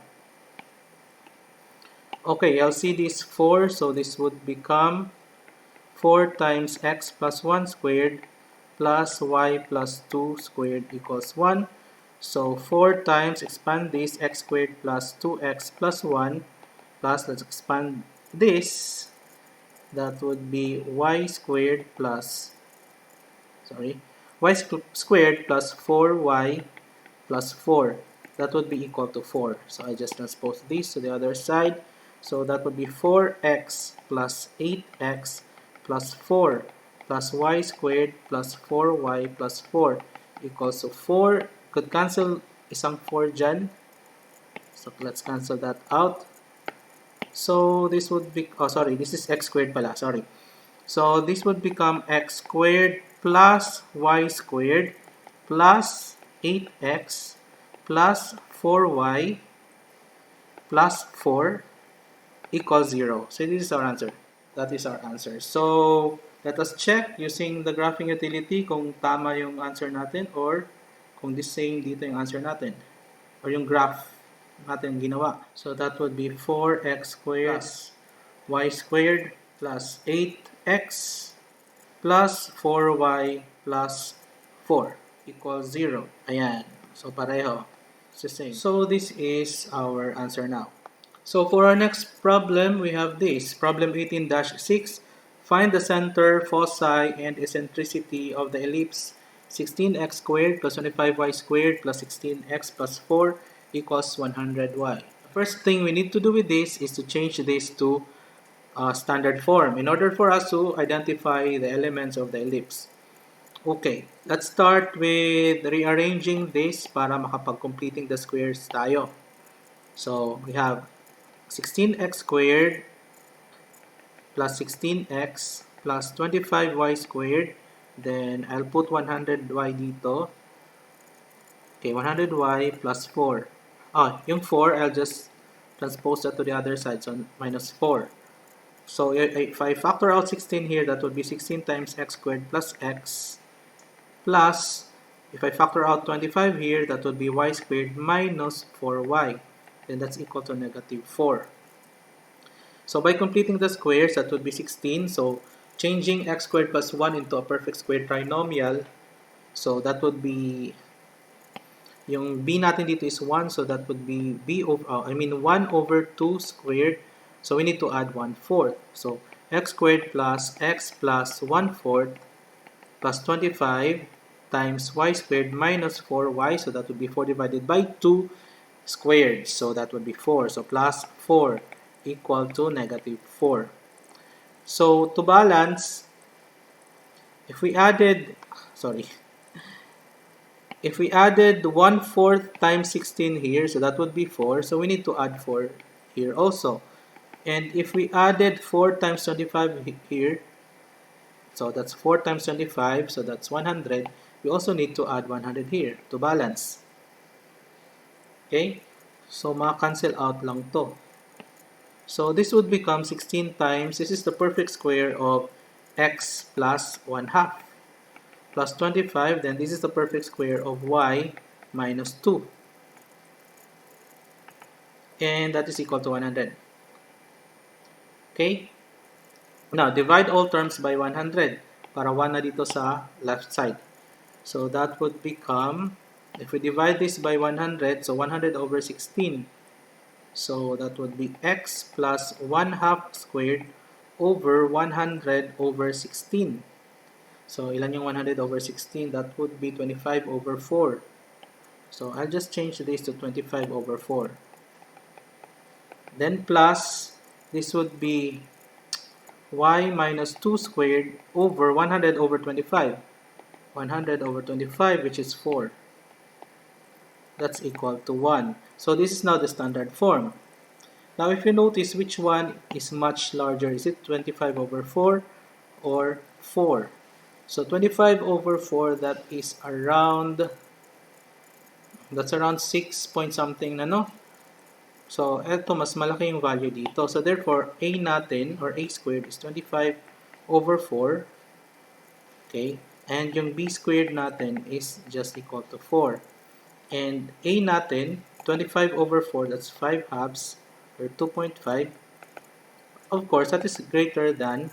Okay, LCD is 4, so this would become 4 times x plus 1 squared plus y plus 2 squared equals 1. So 4 times, expand this, x squared plus 2x plus 1 plus, let's expand this, that would be y squared plus, y squared plus 4y plus 4. That would be equal to 4. So I just transpose this to the other side. So that would be 4x plus 8x plus 4 plus y squared plus 4y plus 4 equals to 4. Could cancel isang 4 dyan. So let's cancel that out. So this would be, oh sorry, this is x squared pala, sorry. So this would become x squared plus y squared plus 8x plus 4y plus 4 equals 0. So this is our answer. That is our answer. So let us check using the graphing utility kung tama yung answer natin or kung the same dito yung answer natin or yung graph natin ginawa. So that would be 4x squared plus y squared plus 8x plus 4y plus 4 equals 0. Ayan. So pareho. It's the same. So this is our answer now. So for our next problem, we have this. Problem 18-6. Find the center, foci, and eccentricity of the ellipse 16x squared plus 25y squared plus 16x plus 4 equals 100y. The first thing we need to do with this is to change this to standard form in order for us to identify the elements of the ellipse. Okay, let's start with rearranging this para makapag-completing the squares tayo. So, we have 16x squared plus 16x plus 25y squared. Then, I'll put 100y dito. Okay, 100y plus 4. Yung 4, I'll just transpose that to the other side. So, minus 4. So, if I factor out 16 here, that would be 16 times x squared plus x plus, if I factor out 25 here, that would be y squared minus 4y. Then that's equal to negative 4. So by completing the squares, that would be 16. So changing x squared plus 1 into a perfect square trinomial, so that would be, yung b natin dito is 1, so that would be 1 over 2 squared. So we need to add 1/4. So x squared plus x plus 1/4 plus 25 times y squared minus 4y, so that would be 4 divided by 2 squared, so that would be 4. So plus 4 equal to negative 4. So to balance, if we added 1/4 times 16 here, so that would be 4, so we need to add 4 here also. And if we added 4 times 25 here, so that's 4 times 25, so that's 100. We also need to add 100 here to balance. Okay? So, ma-cancel out lang to. So, this would become 16 times, this is the perfect square of x plus 1/2 plus 25, then this is the perfect square of y minus 2. And that is equal to 100. Okay? Now, divide all terms by 100 para 1 na dito sa left side. So, that would become, if we divide this by 100, so 100 over 16. So, that would be x plus 1/2 squared over 100 over 16. So, ilan yung 100 over 16? That would be 25 over 4. So, I'll just change this to 25 over 4. Then plus, this would be y minus 2 squared over 100 over 25. 100 over 25, which is 4. That's equal to 1. So this is now the standard form. Now if you notice, which one is much larger? Is it 25 over 4 or 4? So 25 over 4, that is around, that's around 6 point something na, no? So eto, mas malaki yung value dito. So therefore, a natin, or a squared, is 25 over 4. Okay? And yung b squared natin is just equal to 4. And a natin, 25 over 4, that's 5 halves, or 2.5. Of course, that is greater than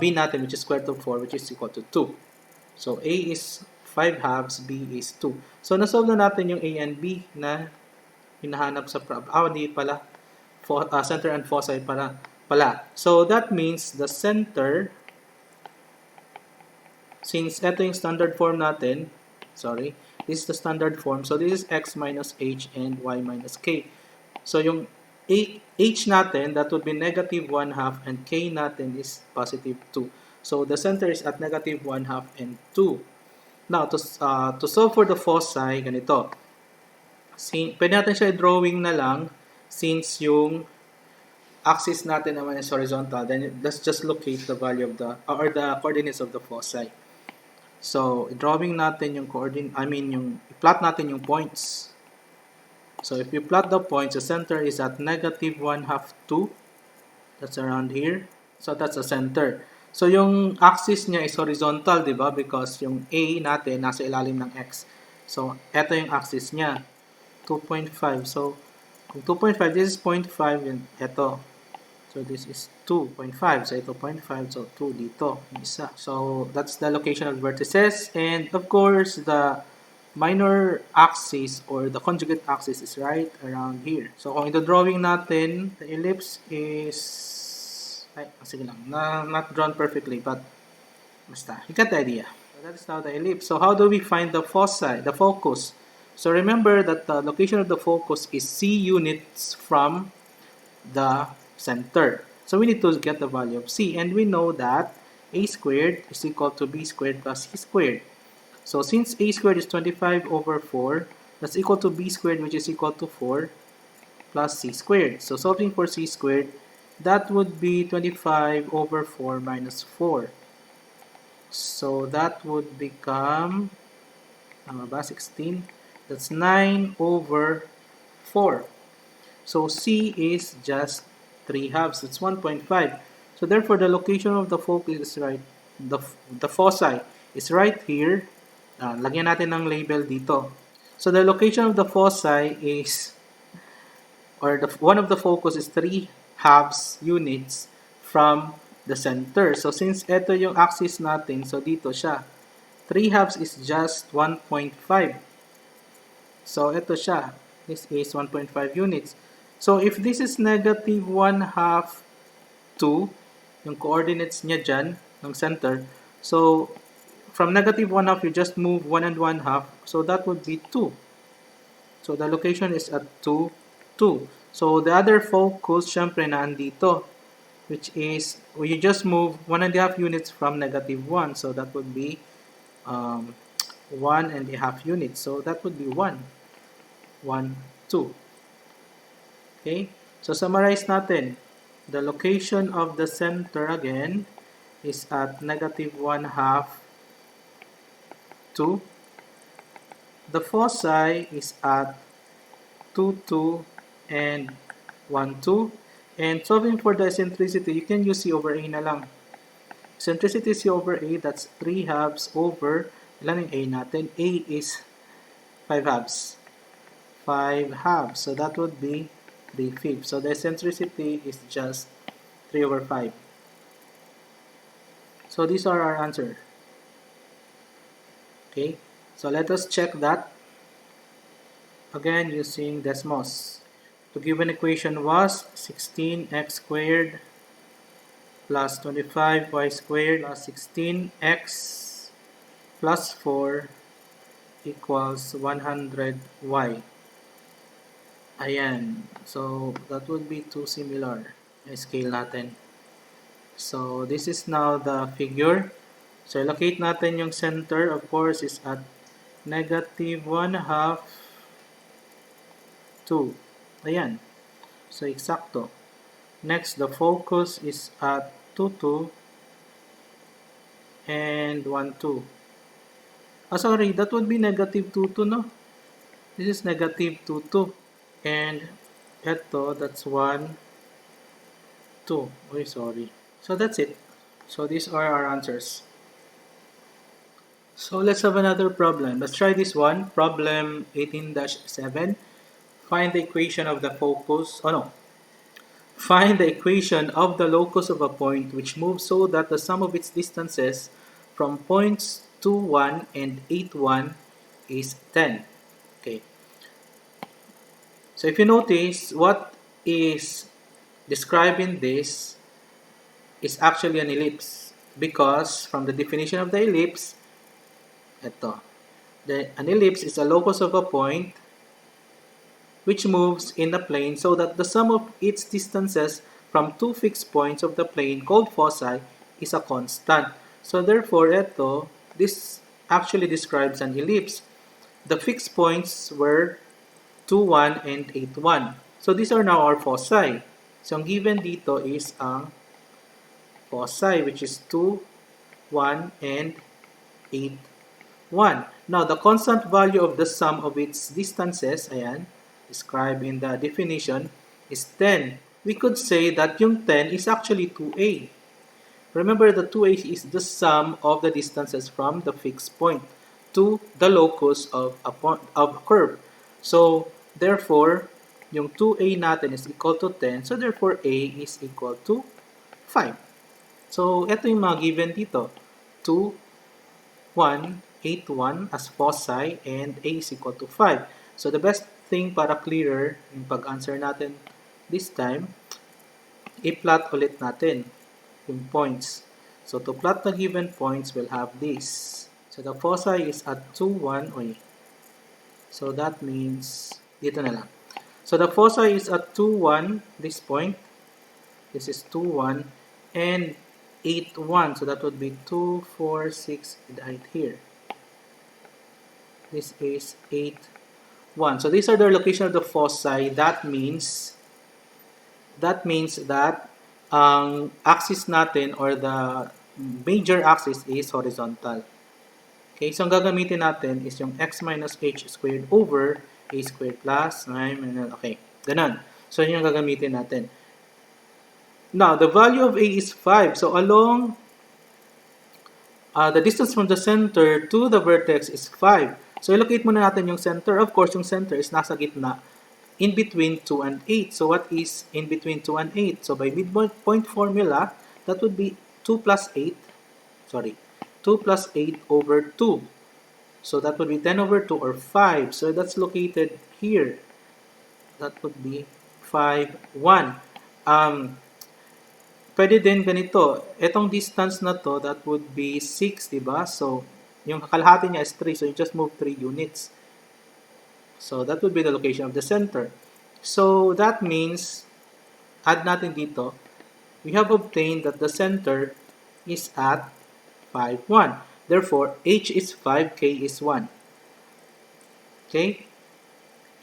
b natin, which is square root of 4, which is equal to 2. So, a is 5 halves, b is 2. So, nasolve na natin yung a and b na hinahanap sa problem. Hindi pala. Center and foci pala. So, that means the center, since ito yung standard form natin, this is the standard form. So, this is x minus h and y minus k. So, yung h natin, that would be negative 1 half, and k natin is positive 2. So, the center is at negative 1 half and 2. Now, to solve for the foci, ganito. Pwede natin siya i-drawing na lang, since yung axis natin naman is horizontal, then let's just locate the value of the, or the coordinates of the foci. So, drawing natin yung plot natin yung points. So, if you plot the points, the center is at negative 1 half 2. That's around here. So, that's the center. So, yung axis niya is horizontal, di ba? Because yung A natin nasa ilalim ng X. So, eto yung axis niya. 2.5. So, kung 2.5, this is 0.5, yun, eto. So, this is 2.5. So, ito 0.5. So, 2 dito. Isa. So, that's the location of vertices. And, of course, the minor axis or the conjugate axis is right around here. So, kung ito-drawing natin, the ellipse is... sige lang. Not drawn perfectly, but basta. You get the idea. So, that is now the ellipse. So, how do we find the foci, the focus? So, remember that the location of the focus is c units from the center. So, we need to get the value of c. And we know that a squared is equal to b squared plus c squared. So, since a squared is 25 over 4, that's equal to b squared, which is equal to 4 plus c squared. So, solving for c squared, that would be 25 over 4 minus 4. So, that would become 16. That's 9 over 4. So, c is just 3 halves. It's 1.5. So, therefore, the location of the focus is right. The foci is right here. Lagyan natin ng label dito. So, the location of the foci is, or one of the focus is 3 halves units from the center. So, since ito yung axis natin, so dito siya. 3 halves is just 1.5. So, ito siya. This is 1.5 units. So, if this is negative 1 half 2, yung coordinates niya dyan, ng center, so, from negative 1 half, you just move 1 and 1 half. So, that would be 2. So, the location is at 2, 2. So, the other focus, syempre, naandito, which is, you just move 1 and a half units from negative 1. So, that would be 1 and a half units. So, that would be 1, 1, 2. Okay? So, summarize natin. The location of the center, again, is at negative 1 half 2. The foci is at 2, 2, and 1, 2. And solving for the eccentricity, you can use C over A na lang. Eccentricity C over A, that's 3 halves over, ilan yung A natin? A is 5 halves. 5 halves. So that would be 3/5. So the eccentricity is just 3 over 5. So these are our answer. Okay, so let us check that again using Desmos. The given equation was 16x squared plus 25y squared plus 16x plus 4 equals 100y. Ayan. So, that would be too similar. Scale natin. So, this is now the figure. So, locate natin yung center, of course, is at negative 1 half 2. Ayan. So, eksakto. Next, the focus is at 2, 2 and 1, 2. Sorry, that would be negative 2, 2, no? This is negative 2, 2. And eto, that's 1, 2. Oh, sorry. So, that's it. So, these are our answers. So, let's have another problem. Let's try this one. Problem 18-7. find the equation of the focus, oh no, find the equation of the locus of a point which moves so that the sum of its distances from points 2, 1 and 8, 1 is 10. Okay. So if you notice, what is describing this is actually an ellipse, because from the definition of the ellipse, an ellipse is a locus of a point which moves in a plane so that the sum of its distances from two fixed points of the plane called foci is a constant. So therefore, this actually describes an ellipse. The fixed points were 2, 1 and 8, 1. So these are now our foci. So ang given dito is ang foci, which is 2, 1 and 8, 1. Now, the constant value of the sum of its distances, ayan, described in the definition, is 10. We could say that yung 10 is actually 2a. Remember, the 2a is the sum of the distances from the fixed point to the locus of a curve. So, therefore, yung 2a natin is equal to 10. So, therefore, a is equal to 5. So, ito yung mga given dito. 2, 1, 8, 1 as foci, and a is equal to 5. So, the best thing para clearer yung pag-answer natin this time, i-plot ulit natin yung points. So, to plot the given points, we'll have this. So, the foci is at 2, 1, so that means, dito na lang. So, the foci is at 2, 1, this point. This is 2, 1, and 8, 1. So, that would be 2, 4, 6, right here. This is 8, 1. So, these are the location of the foci. That means that ang axis natin or the major axis is horizontal. Okay, so ang gagamitin natin is yung x minus h squared over a squared plus 9, okay, ganun. So, yun yung gagamitin natin. Now, the value of a is 5. So, along the distance from the center to the vertex is 5. So, ilocate muna natin yung center. Of course, yung center is nasa gitna in between 2 and 8. So, what is in between 2 and 8? So, by midpoint formula, that would be 2 plus 8 over 2. So, that would be 10 over 2 or 5. So, that's located here. That would be 5, 1. Pwede din ganito. Etong distance na to, that would be 6, diba? So, yung kalahati niya is 3. So, you just move 3 units. So, that would be the location of the center. So, that means, add natin dito, we have obtained that the center is at 5, 1. Therefore, h is 5, k is 1. Okay?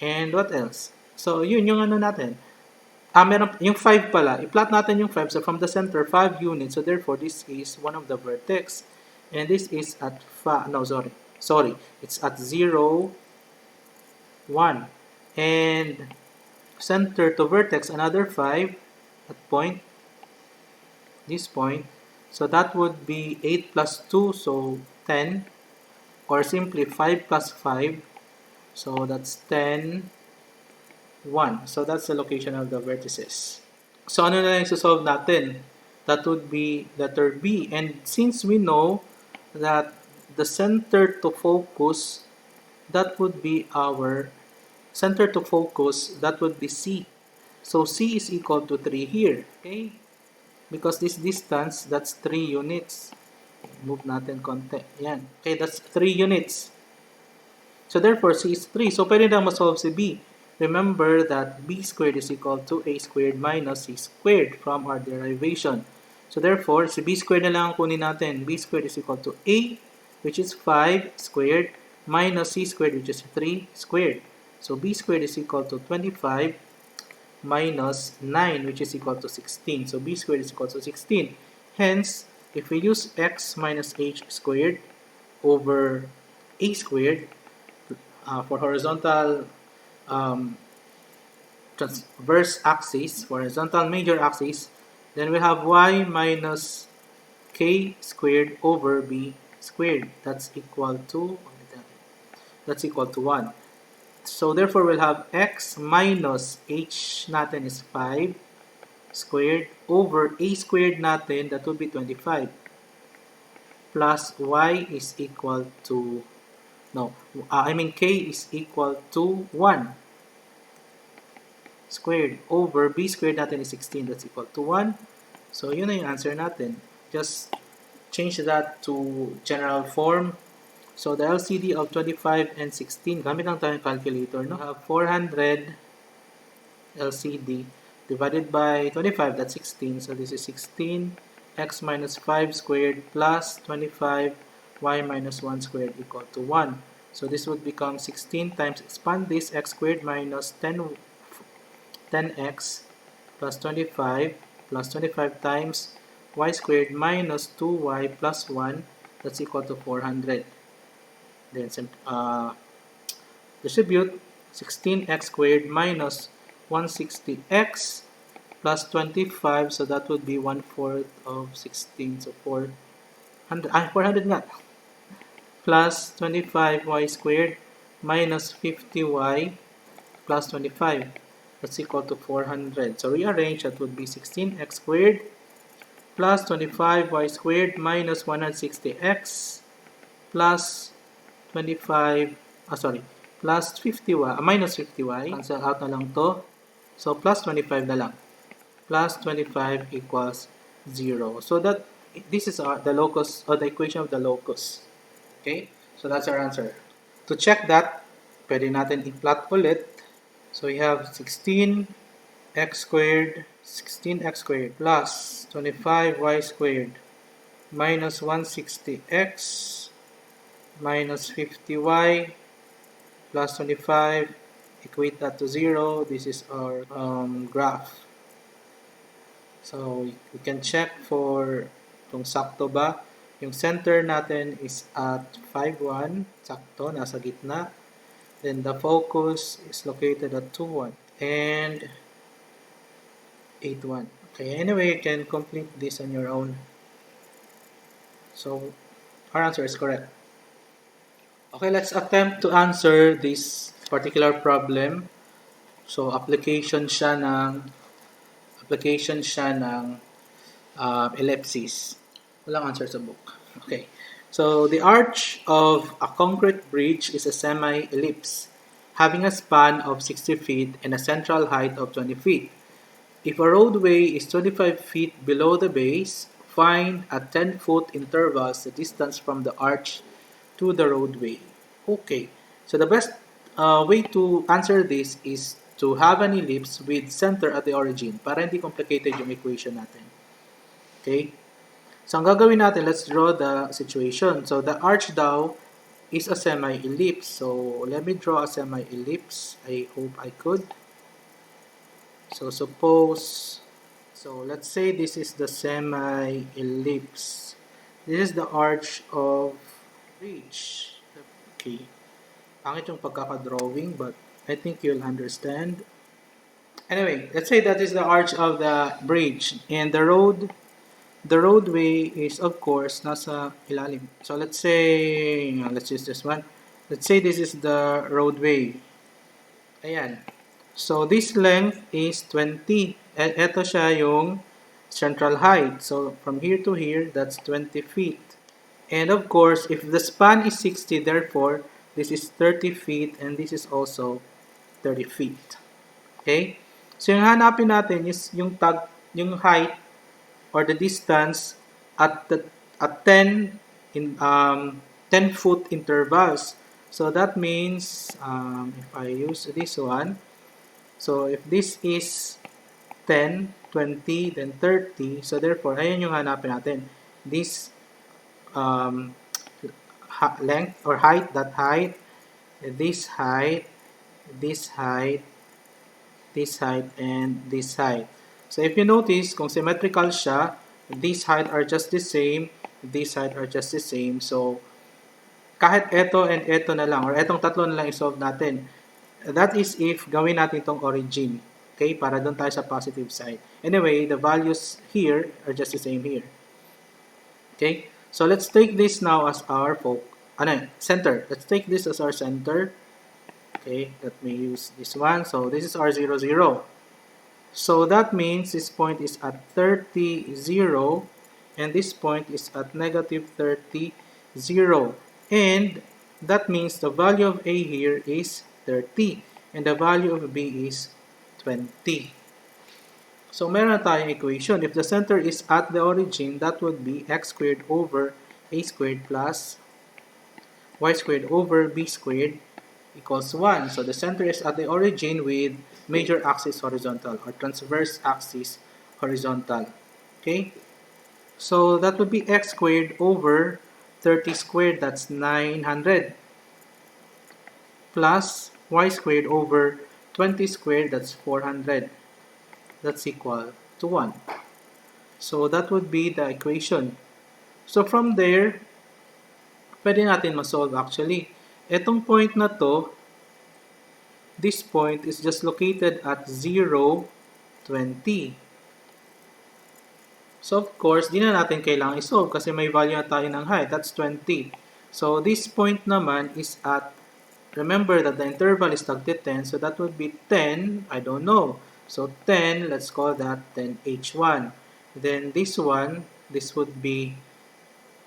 And what else? So, yun yung ano natin. Meron, yung 5 pala, i-plot natin yung 5. So, from the center, 5 units. So, therefore, this is one of the vertex. And this is at, sorry. It's at 0, 1. And center to vertex, another 5 at point, this point. So, that would be 8 plus 2, so 10. Or simply 5 plus 5. So, that's 10, 1. So, that's the location of the vertices. So, ano na lang solve natin? That would be letter B. And since we know that the center to focus, that would be our center to focus, that would be C. So, C is equal to 3 here. Okay? Because this distance, that's 3 units. Move natin konti. Yan. Okay, that's 3 units. So, therefore, C is 3. So, pwede na masolve si B. Remember that b squared is equal to a squared minus c squared from our derivation. So therefore, si b squared na lang ang kunin natin. B squared is equal to a, which is 5 squared, minus c squared, which is 3 squared. So b squared is equal to 25 minus 9, which is equal to 16. So b squared is equal to 16. Hence, if we use x minus h squared over a squared for horizontal transverse axis, horizontal major axis, then we have y minus k squared over b squared. That's equal to 1. So therefore, we'll have x minus h natin is 5 squared over a squared natin, that would be 25, plus y is equal to, k is equal to 1 squared over b squared natin is 16, that's equal to 1. So yun na yung answer natin. Just change that to general form. So the LCD of 25 and 16, gamit lang tayong calculator, no? We have 400 LCD divided by 25, that's 16. So this is 16 x minus 5 squared plus 25 y minus 1 squared equal to 1. So this would become 16 times, expand this, x squared minus 10x plus 25 times y squared minus 2y plus 1, that's equal to 400. Then distribute 16x squared minus 160x plus 25, so that would be 1/4 of 16, so 400 nga, plus 25y squared minus 50y plus 25, that's equal to 400. So rearrange, that would be 16x squared plus 25y squared minus 160x plus 25, plus 50y, minus 50y, cancel out na lang to. So plus 25 na lang. Plus 25 equals 0. So that this is the locus, or the equation of the locus. Okay? So that's our answer. To check that, pwede natin i-plot ulit. So we have 16x squared plus 25y squared minus 160x minus 50y plus 25, equate that to 0. This is our graph. So we can check for kung sakto ba. Yung center natin is at 5,1, sakto, nasa gitna. Then the focus is located at 2,1 and 8,1. Okay, anyway, you can complete this on your own. So our answer is correct. Okay, let's attempt to answer this particular problem. So application siya ng ellipses. Walang answer sa book. Okay. So the arch of a concrete bridge is a semi-ellipse having a span of 60 feet and a central height of 20 feet. If a roadway is 25 feet below the base, find at 10-foot intervals the distance from the arch to the roadway. Okay, so the best way to answer this is to have an ellipse with center at the origin para hindi complicated yung equation natin. Okay, so ang gagawin natin, let's draw the situation. So the arch daw is a semi-ellipse. So let me draw a semi-ellipse. I hope I could. So let's say this is the semi-ellipse. This is the arch of bridge. Okay. Pangit yung pagkaka-drawing, but I think you'll understand. Anyway, let's say that is the arch of the bridge, and the roadway is of course nasa ilalim. So let's say, let's use this one. Let's say this is the roadway. Ayan. So this length is 20. And ito siya yung central height. So from here to here, that's 20 feet. And of course, if the span is 60, therefore, this is 30 feet and this is also 30 feet. Okay? So yung hanapin natin is yung height or the distance at 10 foot intervals. So that means if I use this one, so if this is 10, 20, then 30, so therefore, ayun yung hanapin natin. This length or height, that height, this height, this height, this height, and this height. So if you notice, kung symmetrical siya, these height are just the same, these height are just the same. So kahit eto and eto na lang, or etong tatlo na lang isolve natin. That is if gawin natin itong origin. Okay, para doon tayo sa positive side. Anyway, the values here are just the same here. Okay, so let's take this now as our center. Let's take this as our center. Okay, let me use this one. So this is our 0, 0. So that means this point is at 30, 0, and this point is at negative 30, 0. And that means the value of A here is 30, and the value of B is 20. So meron na tayong equation. If the center is at the origin, that would be x squared over a squared plus y squared over b squared equals 1. So the center is at the origin with major axis horizontal or transverse axis horizontal. Okay? So that would be x squared over 30 squared, that's 900, plus y squared over 20 squared, that's 400. That's equal to 1. So that would be the equation. So from there, pwede natin ma-solve actually. Etong point na to, this point is just located at 0, 20. So of course, di na natin kailangan i-solve kasi may value na tayo ng height. That's 20. So this point naman is at, remember that the interval is tag 10, so that would be 10, I don't know. So 10, let's call that 10 H1. Then this one, this would be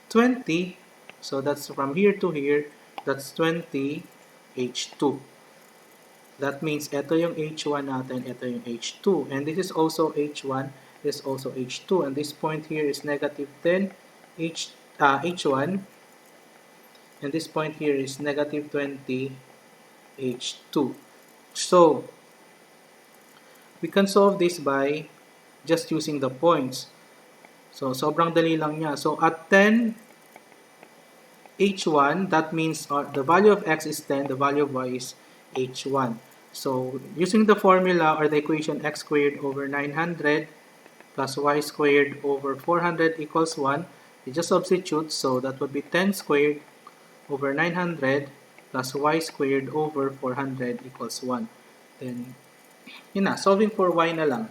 20. So that's from here to here, that's 20 H2. That means ito yung H1 natin, ito yung H2. And this is also H1, this is also H2. And this point here is negative 10 H1. And this point here is negative 20 H2. So, we can solve this by just using the points. So, sobrang dali lang niya. So, at 10 H1, that means the value of x is 10, the value of y is H1. So, using the formula or the equation x squared over 900 plus y squared over 400 equals 1, we just substitute. So, that would be 10 squared over 900 plus y squared over 400 equals 1. Then, yun na, solving for y na lang.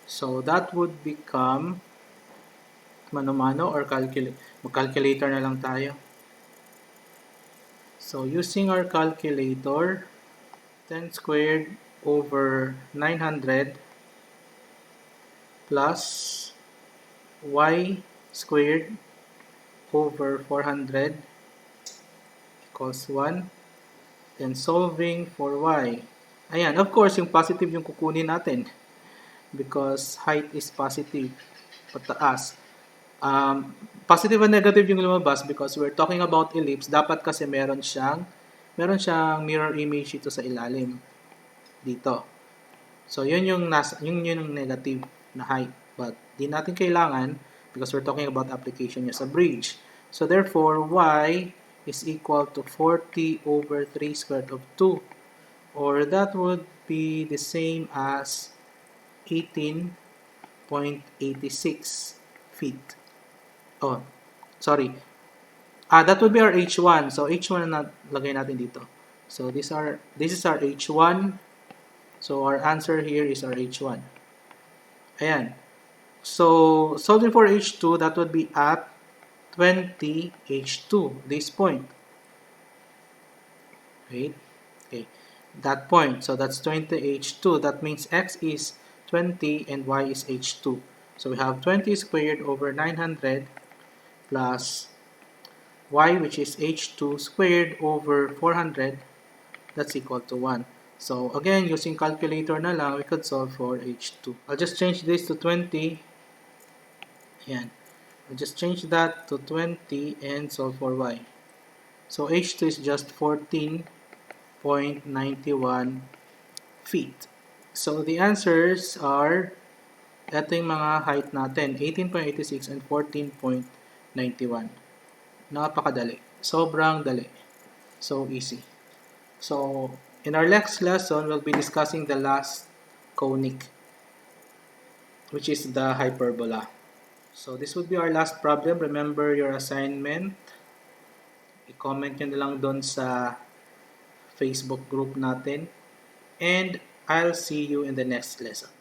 So, that would become mano-mano or mag-calculator na lang tayo. So, using our calculator, 10 squared over 900 plus y squared over 400 equals 1. Then solving for y. Ayan, of course, yung positive yung kukunin natin because height is positive pataas. Positive and negative yung lumabas because we're talking about ellipse. Dapat kasi meron siyang mirror image ito sa ilalim dito. So yun yung negative na height, but di natin kailangan because we're talking about application niya sa bridge. So therefore y is equal to 40 over 3 square root of 2, or that would be the same as 18.86 feet. Oh, sorry. That would be our H1. So H1 na lagay natin dito. So this is our H1. So our answer here is our H1. Ayan. So solving for H2, that would be at 20 H2, this point. Right? Okay. That point. So that's 20 H2. That means x is 20 and y is H2. So we have 20 squared over 900 plus y, which is H2 squared over 400, that's equal to 1. So again, using calculator na lang, we could solve for H2. I'll just change this to 20. Ayan. I'll just change that to 20 and solve for y. So H2 is just 14.91 feet. So the answers are, ito yung mga height natin, 18.86 and 14.91. Napakadali. Sobrang dali. So easy. So, in our next lesson, we'll be discussing the last conic, which is the hyperbola. So, this would be our last problem. Remember your assignment. I-comment nyo na lang doon sa Facebook group natin. And I'll see you in the next lesson.